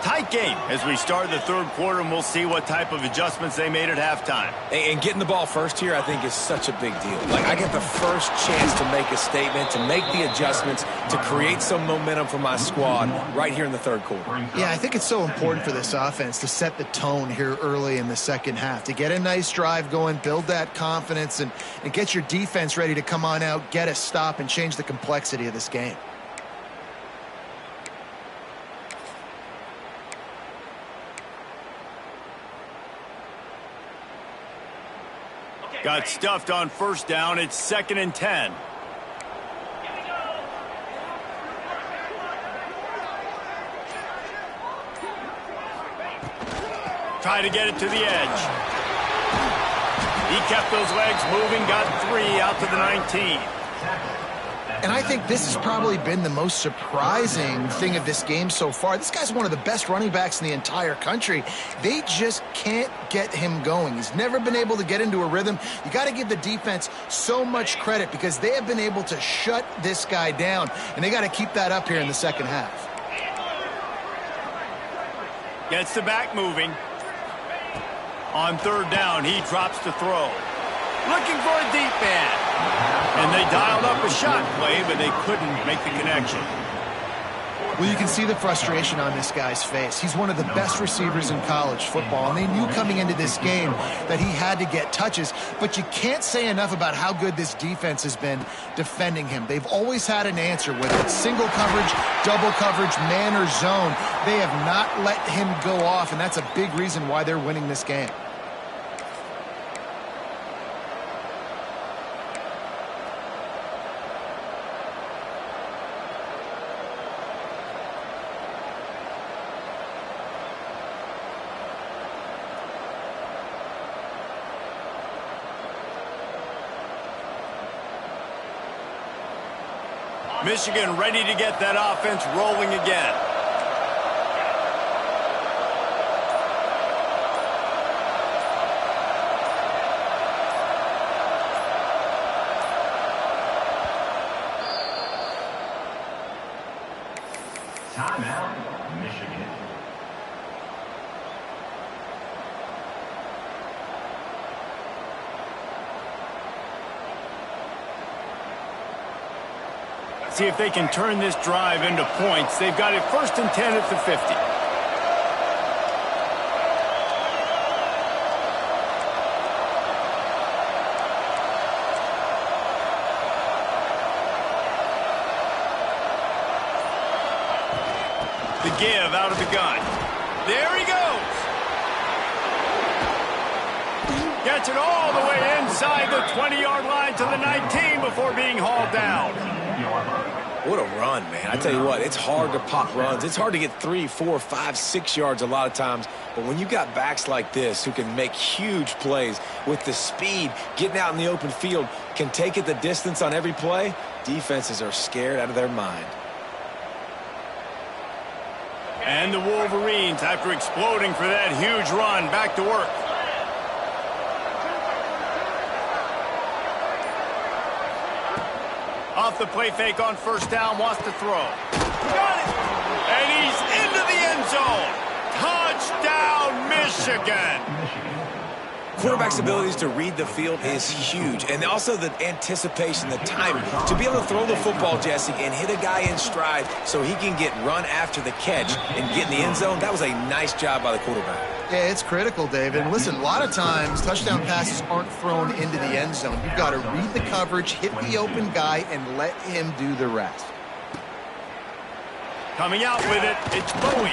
Tight game as we start the third quarter, and we'll see what type of adjustments they made at halftime.
And getting the ball first here, I think, is such a big deal. Like, I get the first chance to make a statement, to make the adjustments, to create some momentum for my squad right here in the third quarter.
Yeah, I think it's so important for this offense to set the tone here early in the second half, to get a nice drive going, build that confidence, and get your defense ready to come on out, get a stop, and change the complexity of this game.
Got stuffed on first down. It's 2nd and 10. Try to get it to the edge. He kept those legs moving, got 3 out to the 19.
And I think this has probably been the most surprising thing of this game so far. This guy's one of the best running backs in the entire country. They just can't get him going. He's never been able to get into a rhythm. You got to give the defense so much credit because they have been able to shut this guy down, and they got to keep that up here in the second half.
Gets the back moving. On third down, he drops to throw. Looking for a deep man. And they dialed up a shot play, but they couldn't make the connection.
Well, you can see the frustration on this guy's face. He's one of the best receivers in college football, and they knew coming into this game that he had to get touches, but you can't say enough about how good this defense has been defending him. They've always had an answer, whether it's single coverage, double coverage, man or zone. They have not let him go off, and that's a big reason why they're winning this game.
Michigan ready to get that offense rolling again.
Timeout, Michigan.
See if they can turn this drive into points. They've got it 1st and 10 at the 50. The give out of the gun. There he goes. Gets it all the way inside the 20-yard line to the 19 before being hauled down.
What a run, man. I tell you what, it's hard to pop runs. It's hard to get 3, 4, 5, 6 yards a lot of times. But when you've got backs like this who can make huge plays with the speed, getting out in the open field, can take it the distance on every play, defenses are scared out of their mind.
And the Wolverines, after exploding for that huge run, back to work. Off the play fake on first down, wants to throw. Got it! And he's into the end zone. Touchdown, Michigan!
Quarterback's abilities to read the field is huge. And also the anticipation, the timing. To be able to throw the football, Jesse, and hit a guy in stride so he can get run after the catch and get in the end zone, that was a nice job by the quarterback.
Yeah, it's critical, David. And listen, a lot of times touchdown passes aren't thrown into the end zone. You've got to read the coverage, hit the open guy, and let him do the rest.
Coming out with it, it's Bowie.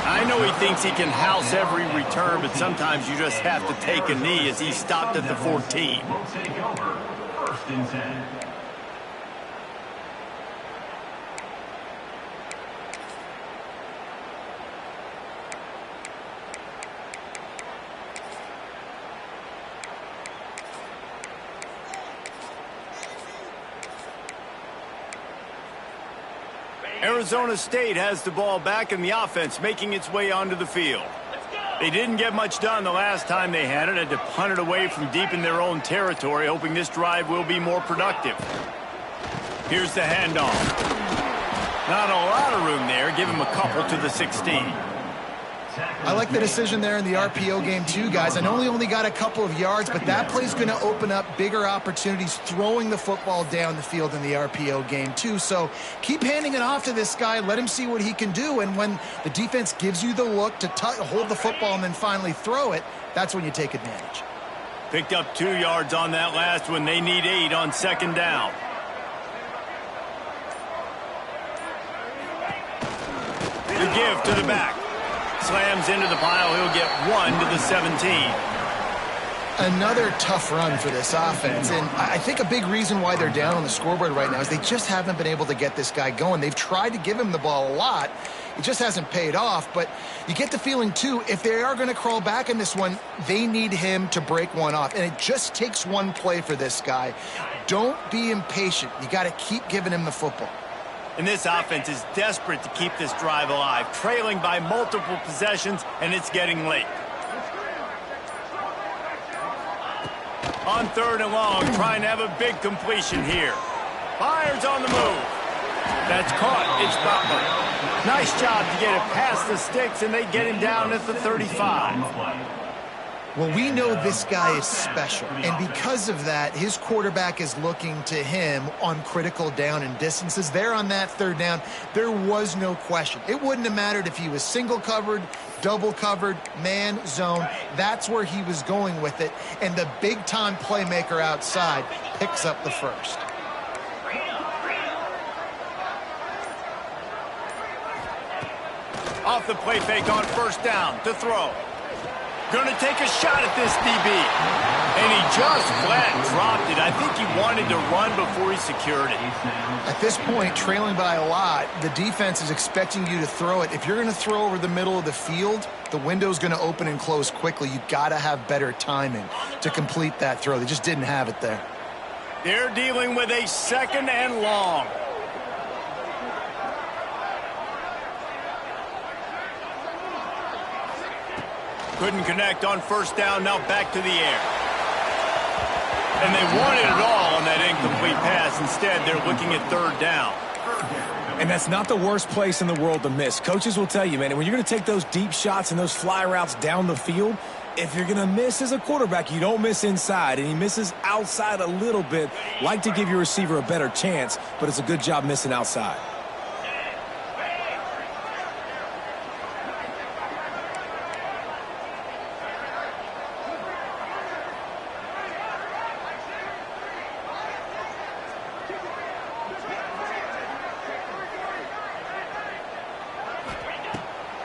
I know he thinks he can house every return, but sometimes you just have to take a knee as he stopped at the 14.
Will take over. First and 10.
Arizona State has the ball back in the offense, making its way onto the field. They didn't get much done the last time they had it, had to punt it away from deep in their own territory, hoping this drive will be more productive. Here's the handoff. Not a lot of room there. Give him a couple to the 16.
I like the decision there in the RPO game too, guys. I know he only got a couple of yards, but that play's going to open up bigger opportunities throwing the football down the field in the RPO game too. So keep handing it off to this guy. Let him see what he can do. And when the defense gives you the look to hold the football and then finally throw it, that's when you take advantage.
Picked up 2 yards on that last one. They need 8 on second down. The give to the back. Slams into the pile. He'll get 1 to the 17.
Another tough run for this offense, and I think a big reason why they're down on the scoreboard right now is they just haven't been able to get this guy going. They've tried to give him the ball a lot. It just hasn't paid off, but you get the feeling, too, if they are going to crawl back in this one, they need him to break one off, and it just takes one play for this guy. Don't be impatient. You got to keep giving him the football.
And this offense is desperate to keep this drive alive, trailing by multiple possessions, and it's getting late. On 3rd and long, trying to have a big completion here. Fires on the move. That's caught. It's Butler. Nice job to get it past the sticks, and they get him down at the 35.
Well, we know this guy is special, and because of that, his quarterback is looking to him on critical down and distances. There on that 3rd down, there was no question. It wouldn't have mattered if he was single covered, double covered, man, zone. That's where he was going with it, and the big-time playmaker outside picks up the first.
Off the play fake on first down to throw. Going to take a shot at this DB. And he just flat dropped it. I think he wanted to run before he secured it.
At this point, trailing by a lot, the defense is expecting you to throw it. If you're going to throw over the middle of the field, the window's going to open and close quickly. You've got to have better timing to complete that throw. They just didn't have it there.
They're dealing with a 2nd and long. Couldn't connect on first down, now back to the air. And they wanted it all on that incomplete pass. Instead, they're looking at 3rd down.
And that's not the worst place in the world to miss. Coaches will tell you, man, when you're going to take those deep shots and those fly routes down the field, if you're going to miss as a quarterback, you don't miss inside. And he misses outside a little bit. Like to give your receiver a better chance, but it's a good job missing outside.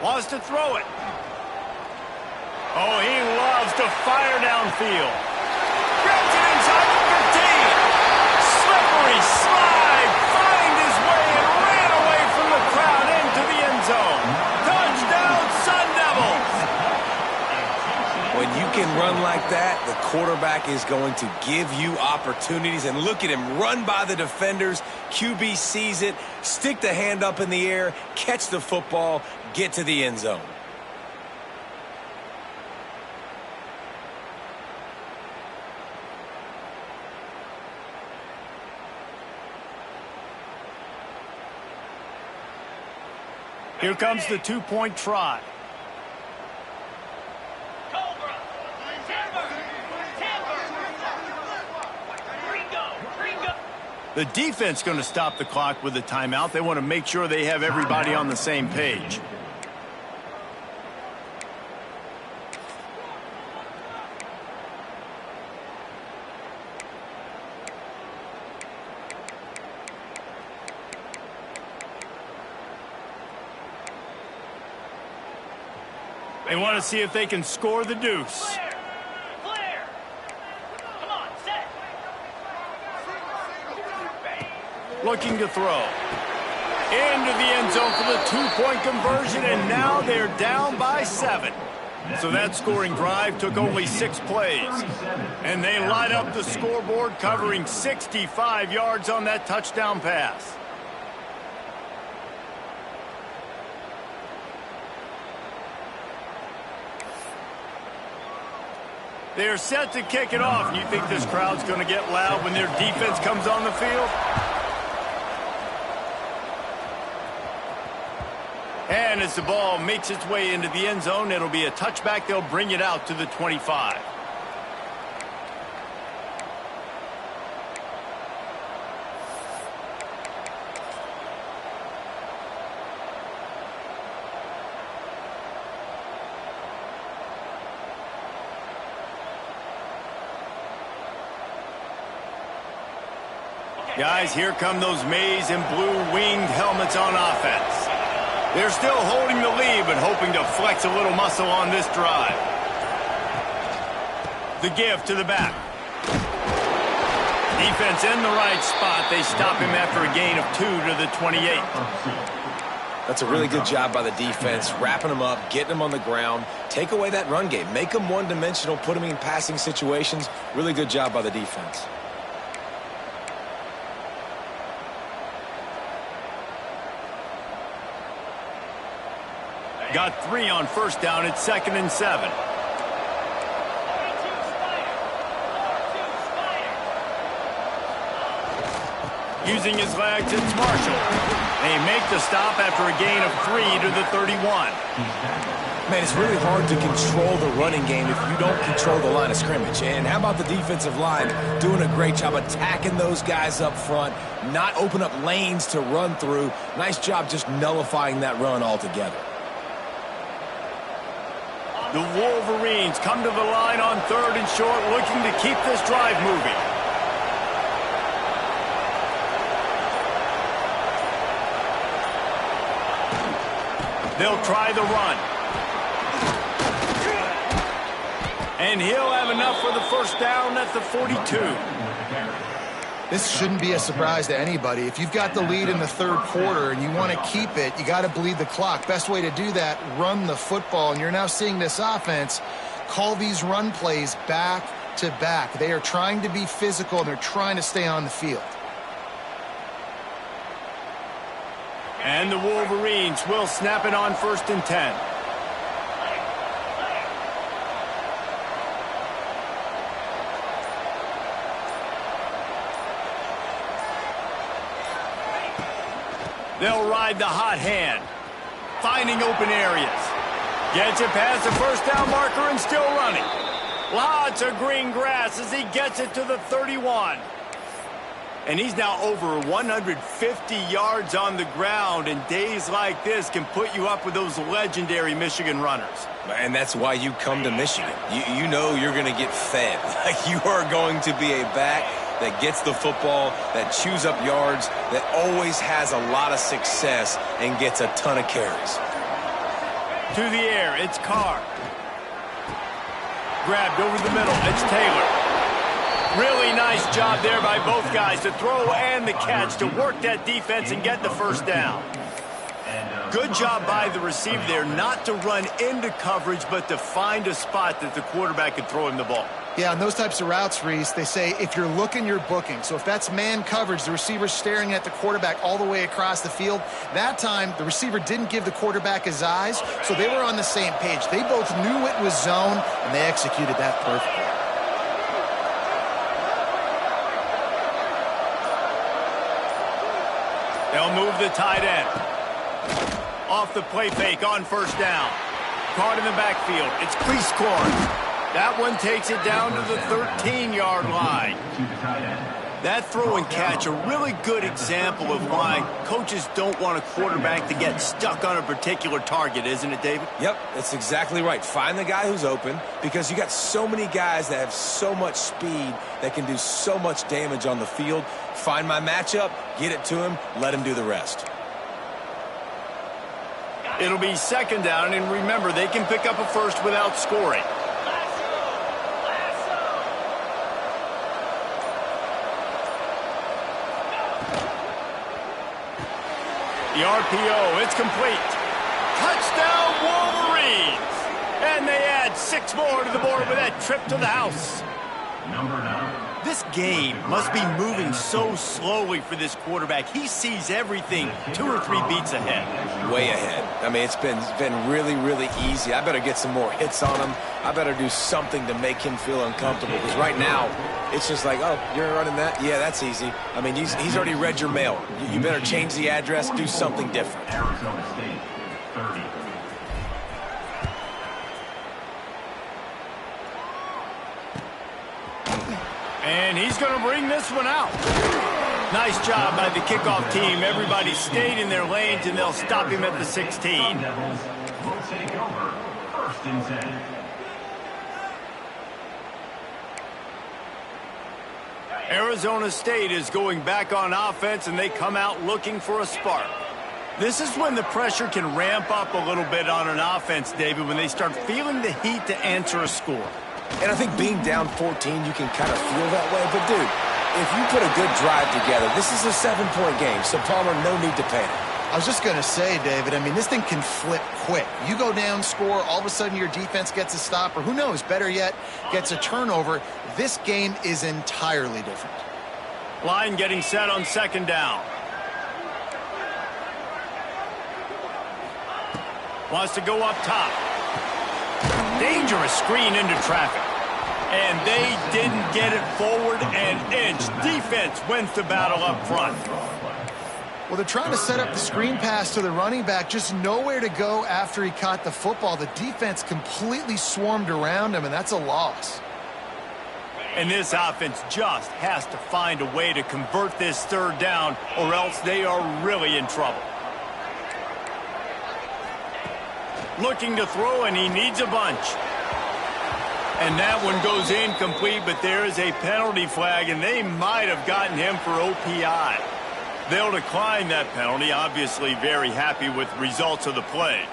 Wants to throw it. Oh, he loves to fire downfield. Gets it inside the 15. Slippery slide. Find his way
The quarterback is going to give you opportunities, and look at him run by the defenders. QB sees it, stick the hand up in the air, catch the football, get to the end zone.
Here comes the two-point try. The defense going to stop the clock with a timeout. They want to make sure they have everybody on the same page. They want to see if they can score the deuce.
Clear. Come on, set.
Looking to throw. Into the end zone for the two-point conversion, and now they're down by 7. So that scoring drive took only 6 plays. And they light up the scoreboard, covering 65 yards on that touchdown pass. They're set to kick it off. And you think this crowd's going to get loud when their defense comes on the field? And as the ball makes its way into the end zone, it'll be a touchback. They'll bring it out to the 25. Guys, here come those maize and blue winged helmets on offense. They're still holding the lead, but hoping to flex a little muscle on this drive. The give to the back. Defense in the right spot. They stop him after a gain of 2 to the 28.
That's a really good job by the defense, wrapping them up, getting them on the ground. Take away that run game. Make them one-dimensional, put them in passing situations. Really good job by the defense.
Got 3 on first down. It's 2nd and 7. Using his legs, it's Marshall. They make the stop after a gain of 3 to the 31.
Man, it's really hard to control the running game if you don't control the line of scrimmage. And how about the defensive line doing a great job attacking those guys up front, not open up lanes to run through. Nice job just nullifying that run altogether.
The Wolverines come to the line on 3rd and short, looking to keep this drive moving. They'll try the run. And he'll have enough for the first down at the 42.
This shouldn't be a surprise to anybody. If you've got the lead in the 3rd quarter and you want to keep it, you got to bleed the clock. Best way to do that, run the football. And you're now seeing this offense call these run plays back to back. They are trying to be physical, and they're trying to stay on the field.
And the Wolverines will snap it on 1st and 10. They'll ride the hot hand, finding open areas. Gets it past the first down marker and still running. Lots of green grass as he gets it to the 31. And he's now over 150 yards on the ground, and days like this can put you up with those legendary Michigan runners.
And that's why you come to Michigan. You know you're going to get fed. You are going to be a back that gets the football, that chews up yards, that always has a lot of success and gets a ton of carries.
To the air, it's Carr. Grabbed over the middle, it's Taylor. Really nice job there by both guys to throw and the catch to work that defense and get the first down. Good job by the receiver there not to run into coverage, but to find a spot that the quarterback could throw him the ball.
Yeah, on those types of routes, Reese, they say if you're looking, you're booking. So if that's man coverage, the receiver's staring at the quarterback all the way across the field. That time, the receiver didn't give the quarterback his eyes, so they were on the same page. They both knew it was zone, and they executed that perfectly.
They'll move the tight end. Off the play fake on first down. Caught in the backfield. It's crease court. That one takes it down to the 13-yard line. That throw and catch, a really good example of why coaches don't want a quarterback to get stuck on a particular target, isn't it, David?
Yep, that's exactly right. Find the guy who's open, because you got so many guys that have so much speed that can do so much damage on the field. Find my matchup, get it to him, let him do the rest.
It'll be second down, and remember, they can pick up a first without scoring. The RPO, it's complete. Touchdown, Wolverines! And they add 6 more to the board with that trip to the house.
Number 9.
This game must be moving so slowly for this quarterback. He sees everything 2 or 3 beats ahead.
Way ahead. I mean, it's been really, really easy. I better get some more hits on him. I better do something to make him feel uncomfortable, because right now, it's just like, oh, you're running that? Yeah, that's easy. I mean, he's already read your mail. You better change the address, do something different.
Arizona State, 30.
And he's going to bring this one out. Nice job by the kickoff team. Everybody stayed in their lanes, and they'll stop him at the 16.
Sun Devils will take over. First and 10.
Arizona State is going back on offense, and they come out looking for a spark. This is when the pressure can ramp up a little bit on an offense, David, when they start feeling the heat to answer a score.
And I think being down 14, you can kind of feel that way. But, dude, if you put a good drive together, this is a 7-point game, so Palmer, no need to panic.
I was just going to say, David, I mean, this thing can flip quick. You go down, score, all of a sudden your defense gets a stop, or who knows, better yet, gets a turnover. This game is entirely different.
Line getting set on second down. Wants to go up top. Dangerous screen into traffic. And they didn't get it forward an inch. Defense wins the battle up front.
Well, they're trying to set up the screen pass to the running back, just nowhere to go after he caught the football. The defense completely swarmed around him, and that's a loss.
And this offense just has to find a way to convert this third down, or else they are really in trouble. Looking to throw, and he needs a bunch. And that one goes incomplete, but there is a penalty flag, and they might have gotten him for OPI. They'll decline that penalty, obviously very happy with results of the play.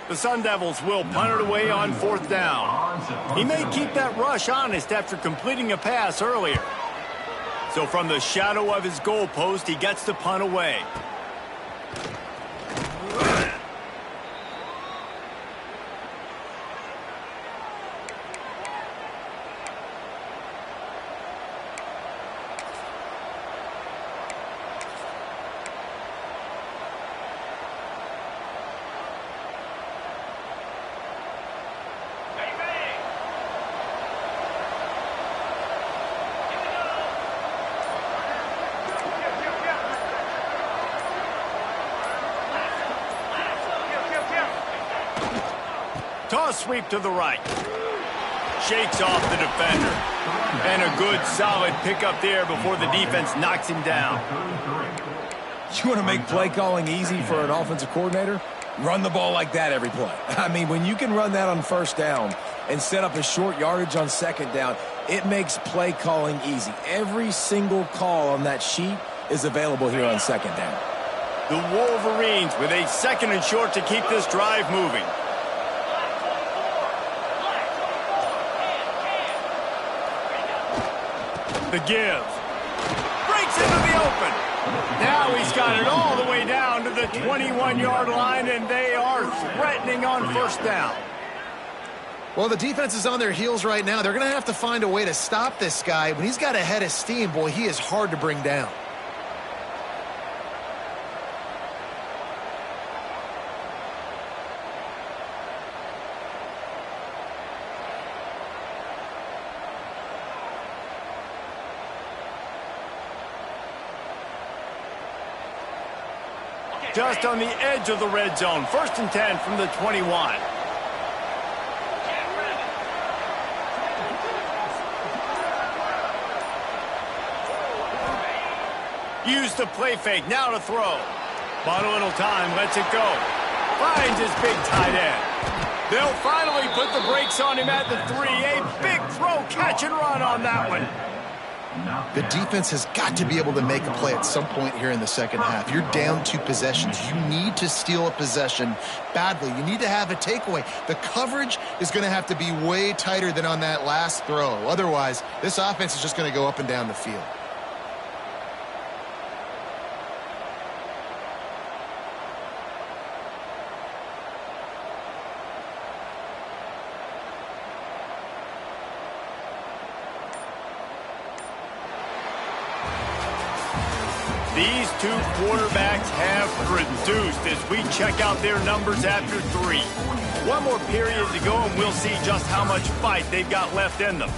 The Sun Devils will punt it away on fourth down. He may keep that rush honest after completing a pass earlier. So from the shadow of his goalpost, he gets the punt away. Toss sweep to the right. Shakes off the defender. And a good solid pickup there before the defense knocks him down.
You want to make play calling easy for an offensive coordinator? Run the ball like that every play. I mean, when you can run that on first down and set up a short yardage on second down, it makes play calling easy. Every single call on that sheet is available here on second down.
The Wolverines with a second and short to keep this drive moving. The give. Breaks into the open. Now he's got it all the way down to the 21-yard line, and they are threatening on first down.
Well, the defense is on their heels right now. They're going to have to find a way to stop this guy. When he's got a head of steam, boy, he is hard to bring down.
Just on the edge of the red zone. 1st and 10 from the 21. Use the play fake. Now to throw. Bought a little time. Lets it go. Finds his big tight end. They'll finally put the brakes on him at the 3. A big throw. Catch and run on that one.
The defense has got to be able to make a play at some point here in the second half. You're down 2 possessions. You need to steal a possession badly. You need to have a takeaway. The coverage is going to have to be way tighter than on that last throw. Otherwise, this offense is just going to go up and down the field.
These two quarterbacks have produced as we check out their numbers after 3. One more period to go, and we'll see just how much fight they've got left in them.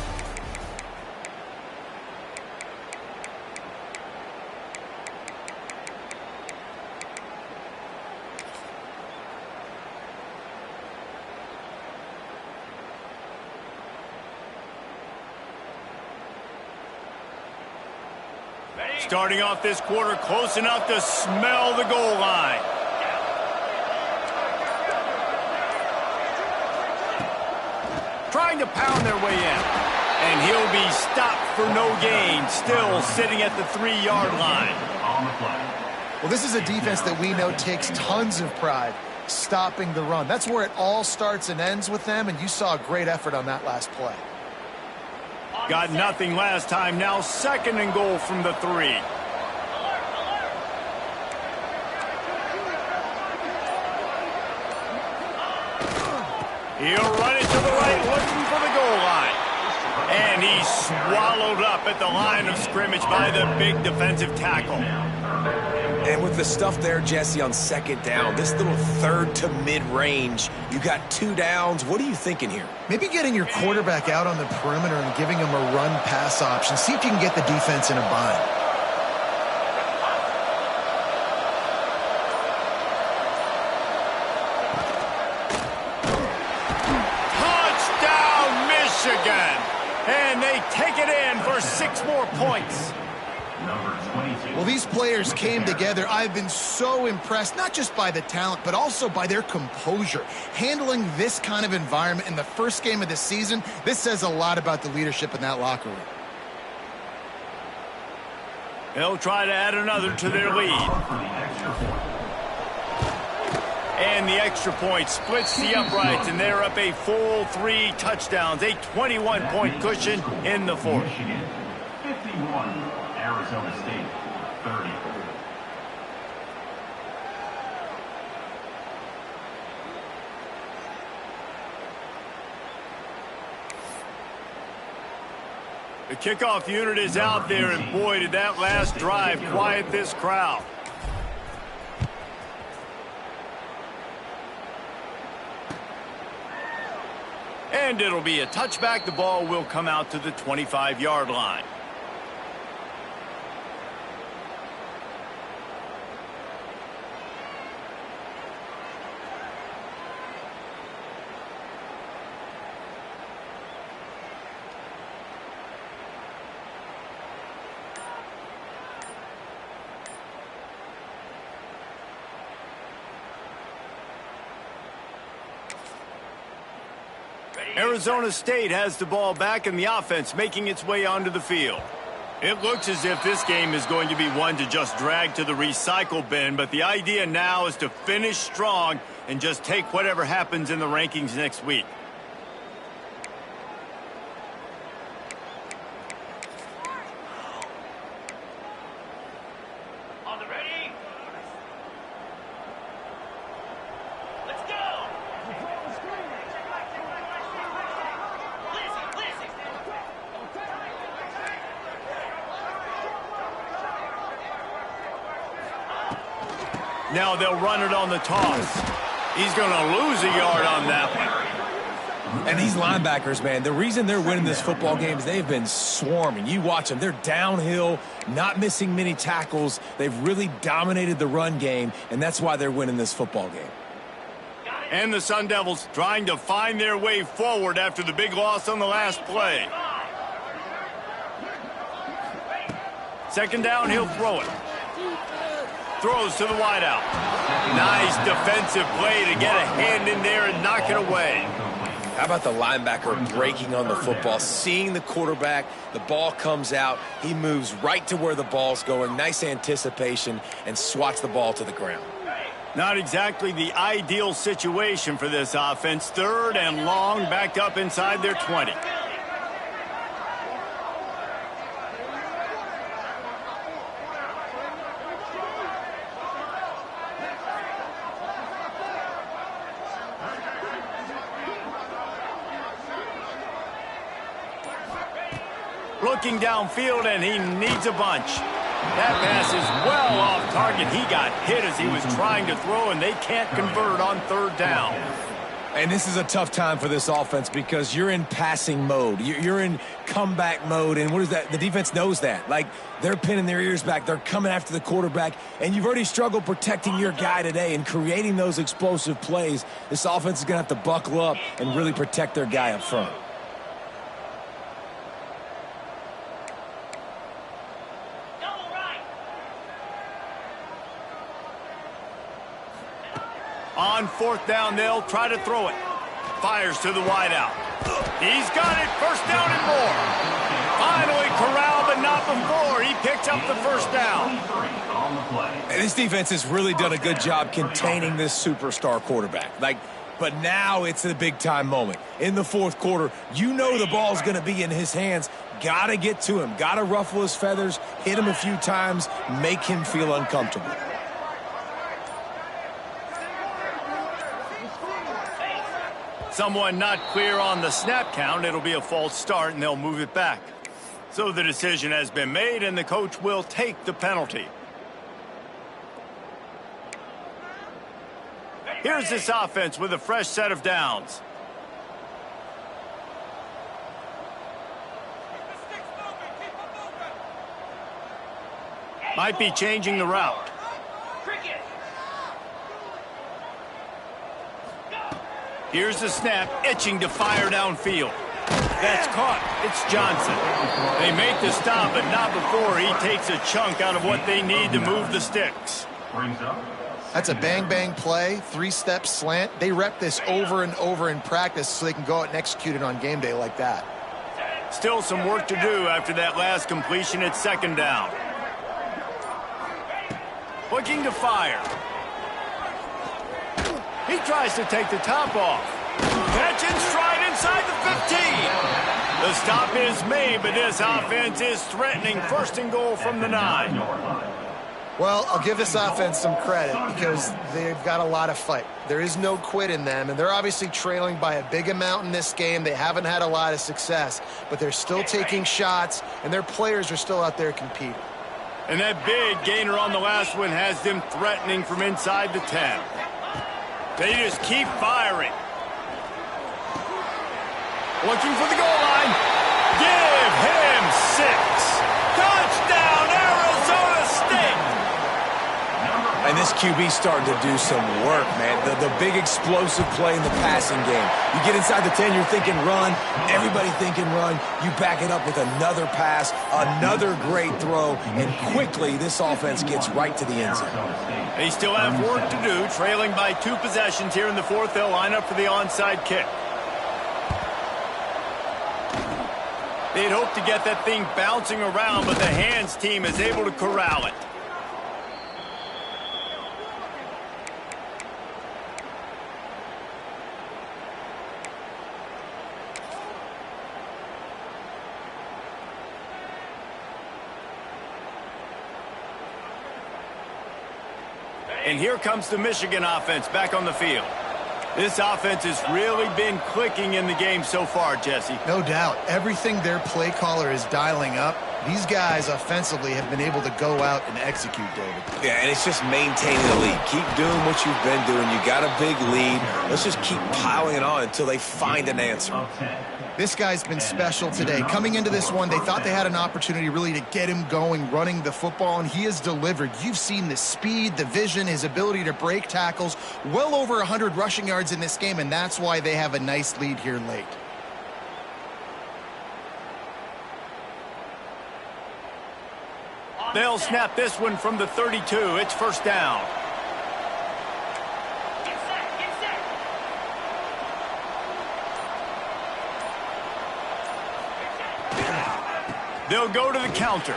Starting off this quarter close enough to smell the goal line. Trying to pound their way in. And he'll be stopped for no gain, still sitting at the 3-yard line.
Well, this is a defense that we know takes tons of pride stopping the run. That's where it all starts and ends with them, and you saw a great effort on that last play.
Got nothing last time. Now 2nd and goal from the 3. He'll run it to the right, looking for the goal line. And he's swallowed up at the line of scrimmage by the big defensive tackle.
And with the stuff there, Jesse, on 2nd down, this little 3rd to mid-range, you got 2 downs. What are you thinking here?
Maybe getting your quarterback out on the perimeter and giving him a run-pass option. See if you can get the defense in a bind.
Touchdown, Michigan! And they take it in for 6 more points.
Well, these players came together. I've been so impressed, not just by the talent, but also by their composure. Handling this kind of environment in the first game of the season, this says a lot about the leadership in that locker room.
They'll try to add another to their lead. And the extra point splits the uprights, and they're up a full 3 touchdowns, a 21-point cushion in the 4th.
51. Arizona State, 30.
The kickoff unit is out there, and boy, did that last drive quiet this crowd. And it'll be a touchback. The ball will come out to the 25-yard line. Arizona State has the ball back, and the offense making its way onto the field. It looks as if this game is going to be one to just drag to the recycle bin, but the idea now is to finish strong and just take whatever happens in the rankings next week. Now they'll run it on the toss. He's going to lose a yard on that one.
And these linebackers, man, the reason they're winning this football game is they've been swarming. You watch them. They're downhill, not missing many tackles. They've really dominated the run game, and that's why they're winning this football game.
And the Sun Devils trying to find their way forward after the big loss on the last play. Second down, he'll throw it. Throws to the wideout. Nice defensive play to get a hand in there and knock it away.
How about the linebacker breaking on the football, seeing the quarterback, the ball comes out, he moves right to where the ball's going, nice anticipation, and swats the ball to the ground.
Not exactly the ideal situation for this offense. Third and long, backed up inside their 20. Looking downfield, and he needs a bunch. That pass is well off target. He got hit as he was trying to throw, and they can't convert on third down.
And this is a tough time for this offense because you're in passing mode. You're in comeback mode, and what is that? The defense knows that. Like, they're pinning their ears back. They're coming after the quarterback, and you've already struggled protecting your guy today and creating those explosive plays. This offense is going to have to buckle up and really protect their guy up front.
On fourth down, they'll try to throw it. Fires to the wideout. He's got it. First down and more. Finally corralled, but not before. He picks up the first down.
And this defense has really done a good job containing this superstar quarterback. But now it's a big-time moment. In the fourth quarter, you know the ball's going to be in his hands. Got to get to him. Got to ruffle his feathers, hit him a few times, make him feel uncomfortable.
Someone not clear on the snap count. It'll be a false start, and they'll move it back. So the decision has been made, and the coach will take the penalty. Here's this offense with a fresh set of downs. Might be changing the route. Here's the snap, itching to fire downfield. That's caught. It's Johnson. They make the stop, but not before he takes a chunk out of what they need to move the sticks.
That's a bang-bang play, three-step slant. They rep this over and over in practice so they can go out and execute it on game day like that.
Still some work to do after that last completion at second down. Looking to fire. He tries to take the top off. Catch in stride inside the 15. The stop is made, but this offense is threatening first and goal from the 9.
Well, I'll give this offense some credit because they've got a lot of fight. There is no quit in them, and they're obviously trailing by a big amount in this game. They haven't had a lot of success, but they're still taking shots, and their players are still out there competing.
And that big gainer on the last one has them threatening from inside the 10. They just keep firing. Looking for the goal line. Give him 6. Touchdown, Arizona State.
And this QB's starting to do some work, man. The big explosive play in the passing game. You get inside the 10, you're thinking run. Everybody thinking run. You back it up with another pass, another great throw, and quickly this offense gets right to the end zone.
They still have work to do, trailing by 2 possessions here in the fourth. They'll line up for the onside kick. They'd hope to get that thing bouncing around, but the hands team is able to corral it. And here comes the Michigan offense back on the field. This offense has really been clicking in the game so far, Jesse.
No doubt. Everything their play caller is dialing up, these guys offensively have been able to go out and execute, David.
Yeah, and it's just maintaining the lead. Keep doing what you've been doing. You got a big lead. Let's just keep piling it on until they find an answer.
This guy's been special today. Coming into this one, they thought they had an opportunity really to get him going, running the football, and he has delivered. You've seen the speed, the vision, his ability to break tackles, well over 100 rushing yards in this game, and that's why they have a nice lead here late.
They'll snap this one from the 32. It's first down. They'll go to the counter.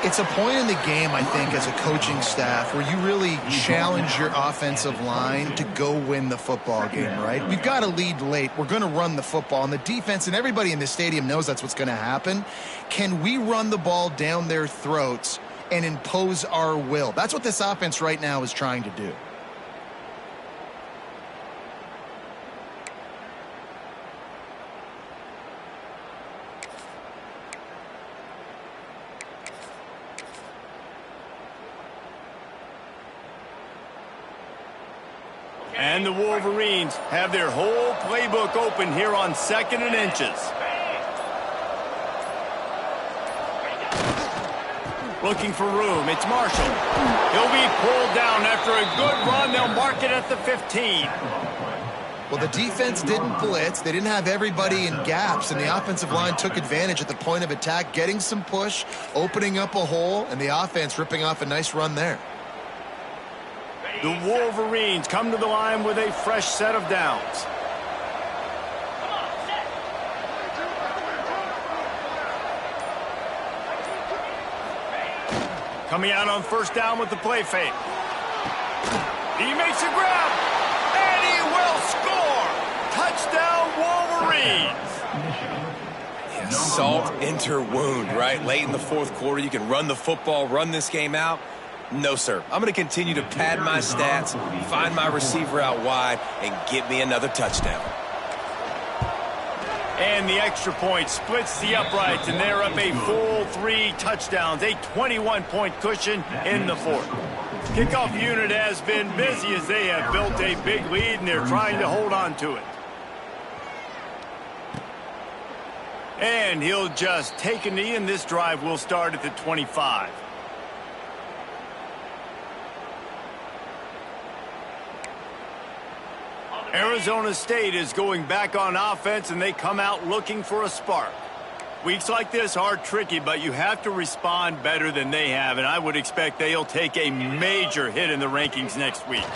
It's a point in the game, I think, as a coaching staff where you really challenge your offensive line to go win the football game, right? We've got a lead late. We're going to run the football. And the defense and everybody in the stadium knows that's what's going to happen. Can we run the ball down their throats and impose our will? That's what this offense right now is trying to do.
And the Wolverines have their whole playbook open here on 2nd and inches. Looking for room. It's Marshall. He'll be pulled down after a good run. They'll mark it at the 15.
Well, the defense didn't blitz. They didn't have everybody in gaps, and the offensive line took advantage at the point of attack, getting some push, opening up a hole, and the offense ripping off a nice run there.
The Wolverines come to the line with a fresh set of downs. Coming out on first down with the play fake. He makes a grab, and he will score. Touchdown, Wolverines.
Yeah, salt into wound, right? Late in the fourth quarter, you can run the football, run this game out. No, sir. I'm going to continue to pad my stats, find my receiver out wide, and get me another touchdown.
And the extra point splits the uprights, and they're up a full 3 touchdowns, a 21-point cushion in the fourth. Kickoff unit has been busy as they have built a big lead, and they're trying to hold on to it. And he'll just take a knee, and this drive will start at the 25. Arizona State is going back on offense, and they come out looking for a spark. Weeks like this are tricky, but you have to respond better than they have, and I would expect they'll take a major hit in the rankings next week.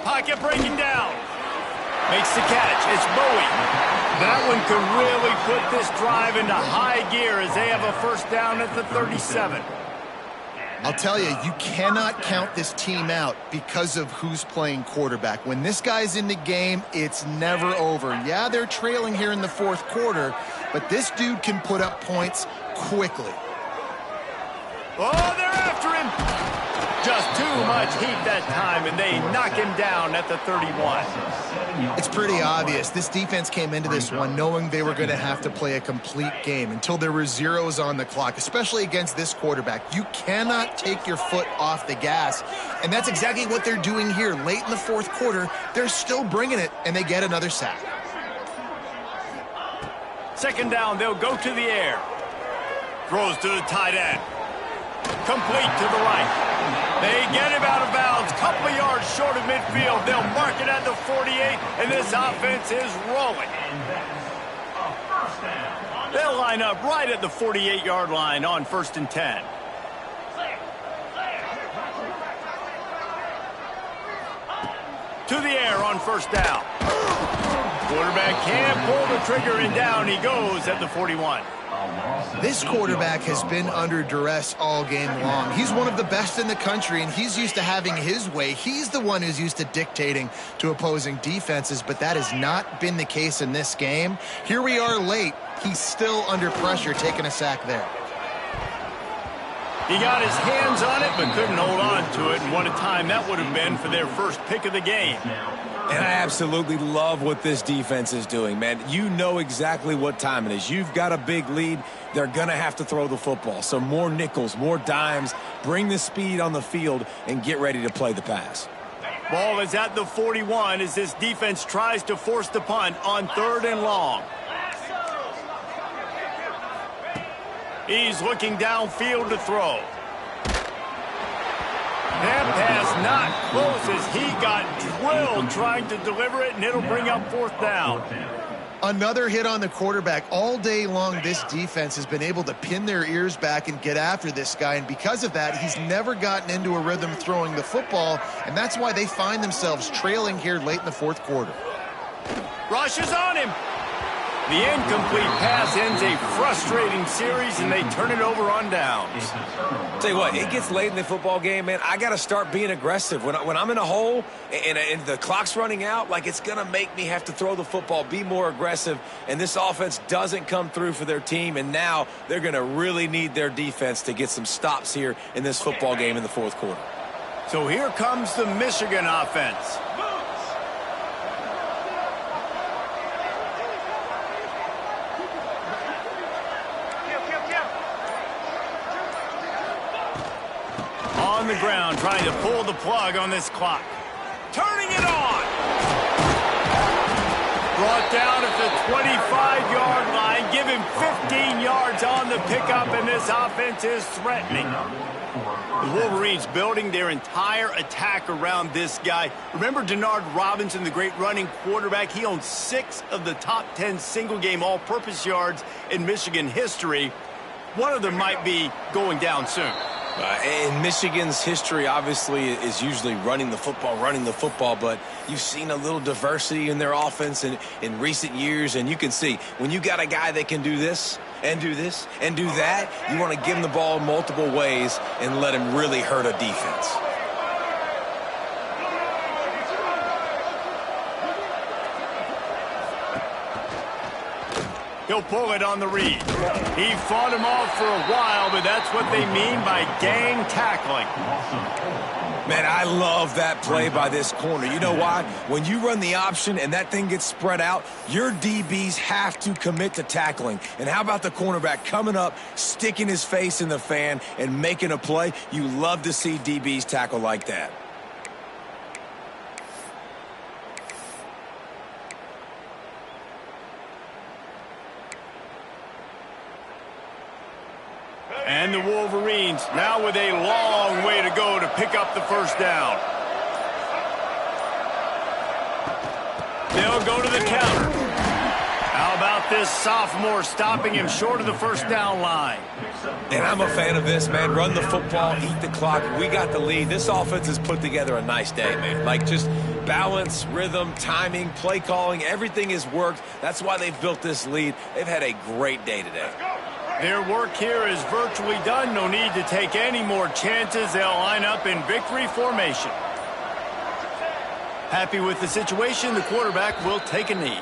Pocket breaking down. Makes the catch. It's Bowie. That one could really put this drive into high gear as they have a first down at the 37.
I'll tell you, you cannot count this team out because of who's playing quarterback. When this guy's in the game, it's never over. Yeah, they're trailing here in the fourth quarter, but this dude can put up points quickly.
Oh, they're after him. Just too much heat that time, and they knock him down at the 31.
It's pretty obvious. This defense came into this one knowing they were going to have to play a complete game until there were zeros on the clock, especially against this quarterback. You cannot take your foot off the gas, and that's exactly what they're doing here. Late in the fourth quarter, they're still bringing it, and they get another sack.
Second down, they'll go to the air. Throws to the tight end. Complete to the right. They get him out of bounds. Couple of yards short of midfield. They'll mark it at the 48, and this offense is rolling. They'll line up right at the 48-yard line on 1st and 10. To the air on first down. Quarterback can't pull the trigger, and down he goes at the 41.
This quarterback has been under duress all game long. He's one of the best in the country, and he's used to having his way. He's the one who's used to dictating to opposing defenses, but that has not been the case in this game. Here we are late. He's still under pressure, taking a sack there.
He got his hands on it but couldn't hold on to it, and what a time that would have been for their first pick of the game.
And I absolutely love what this defense is doing, man. You know exactly what time it is. You've got a big lead. They're going to have to throw the football. So more nickels, more dimes, bring the speed on the field, and get ready to play the pass.
Ball is at the 41 as this defense tries to force the punt on 3rd and long. He's looking downfield to throw. That pass not close as he got drilled trying to deliver it, and it'll bring up 4th down.
Another hit on the quarterback. All day long, this defense has been able to pin their ears back and get after this guy, and because of that, he's never gotten into a rhythm throwing the football, and that's why they find themselves trailing here late in the 4th quarter.
Rushes on him. The incomplete pass ends a frustrating series, and they turn it over on downs.
Tell you what, it gets late in the football game, man. I got to start being aggressive. When I'm in a hole and the clock's running out, like, it's going to make me have to throw the football, be more aggressive, and this offense doesn't come through for their team, and now they're going to really need their defense to get some stops here in this football game in the 4th quarter.
So here comes the Michigan offense. On the ground, trying to pull the plug on this clock. Turning it on. Brought down at the 25-yard line. Give him 15 yards on the pickup, and this offense is threatening. The Wolverines building their entire attack around this guy. Remember Denard Robinson, the great running quarterback? He owns 6 of the top 10 single-game all-purpose yards in Michigan history. One of them might be going down soon.
In Michigan's history, obviously, is usually running the football, but you've seen a little diversity in their offense in recent years, and you can see when you got a guy that can do this and do this and do that, you want to give him the ball multiple ways and let him really hurt a defense.
He'll pull it on the read. He fought him off for a while, but that's what they mean by gang tackling.
Man, I love that play by this corner. You know why? When you run the option and that thing gets spread out, your DBs have to commit to tackling. And how about the cornerback coming up, sticking his face in the fan, and making a play? You love to see DBs tackle like that.
And the Wolverines now with a long way to go to pick up the 1st down. They'll go to the counter. How about this sophomore stopping him short of the 1st down line?
And I'm a fan of this, man. Run the football, eat the clock. We got the lead. This offense has put together a nice day, man. Like, just balance, rhythm, timing, play calling, everything has worked. That's why they've built this lead. They've had a great day today.
Their work here is virtually done. No need to take any more chances. They'll line up in victory formation. Happy with the situation, the quarterback will take a knee.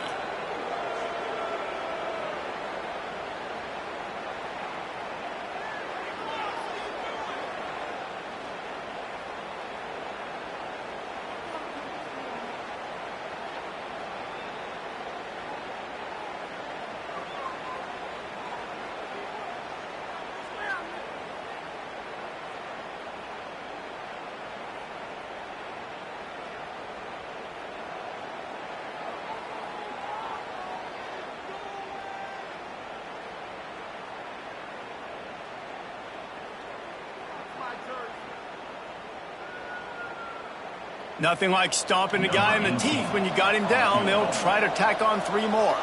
Nothing like stomping a guy in the teeth when you got him down. They'll try to tack on 3 more.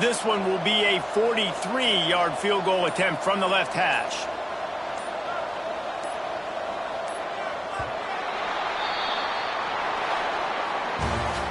This one will be a 43-yard field goal attempt from the left hash.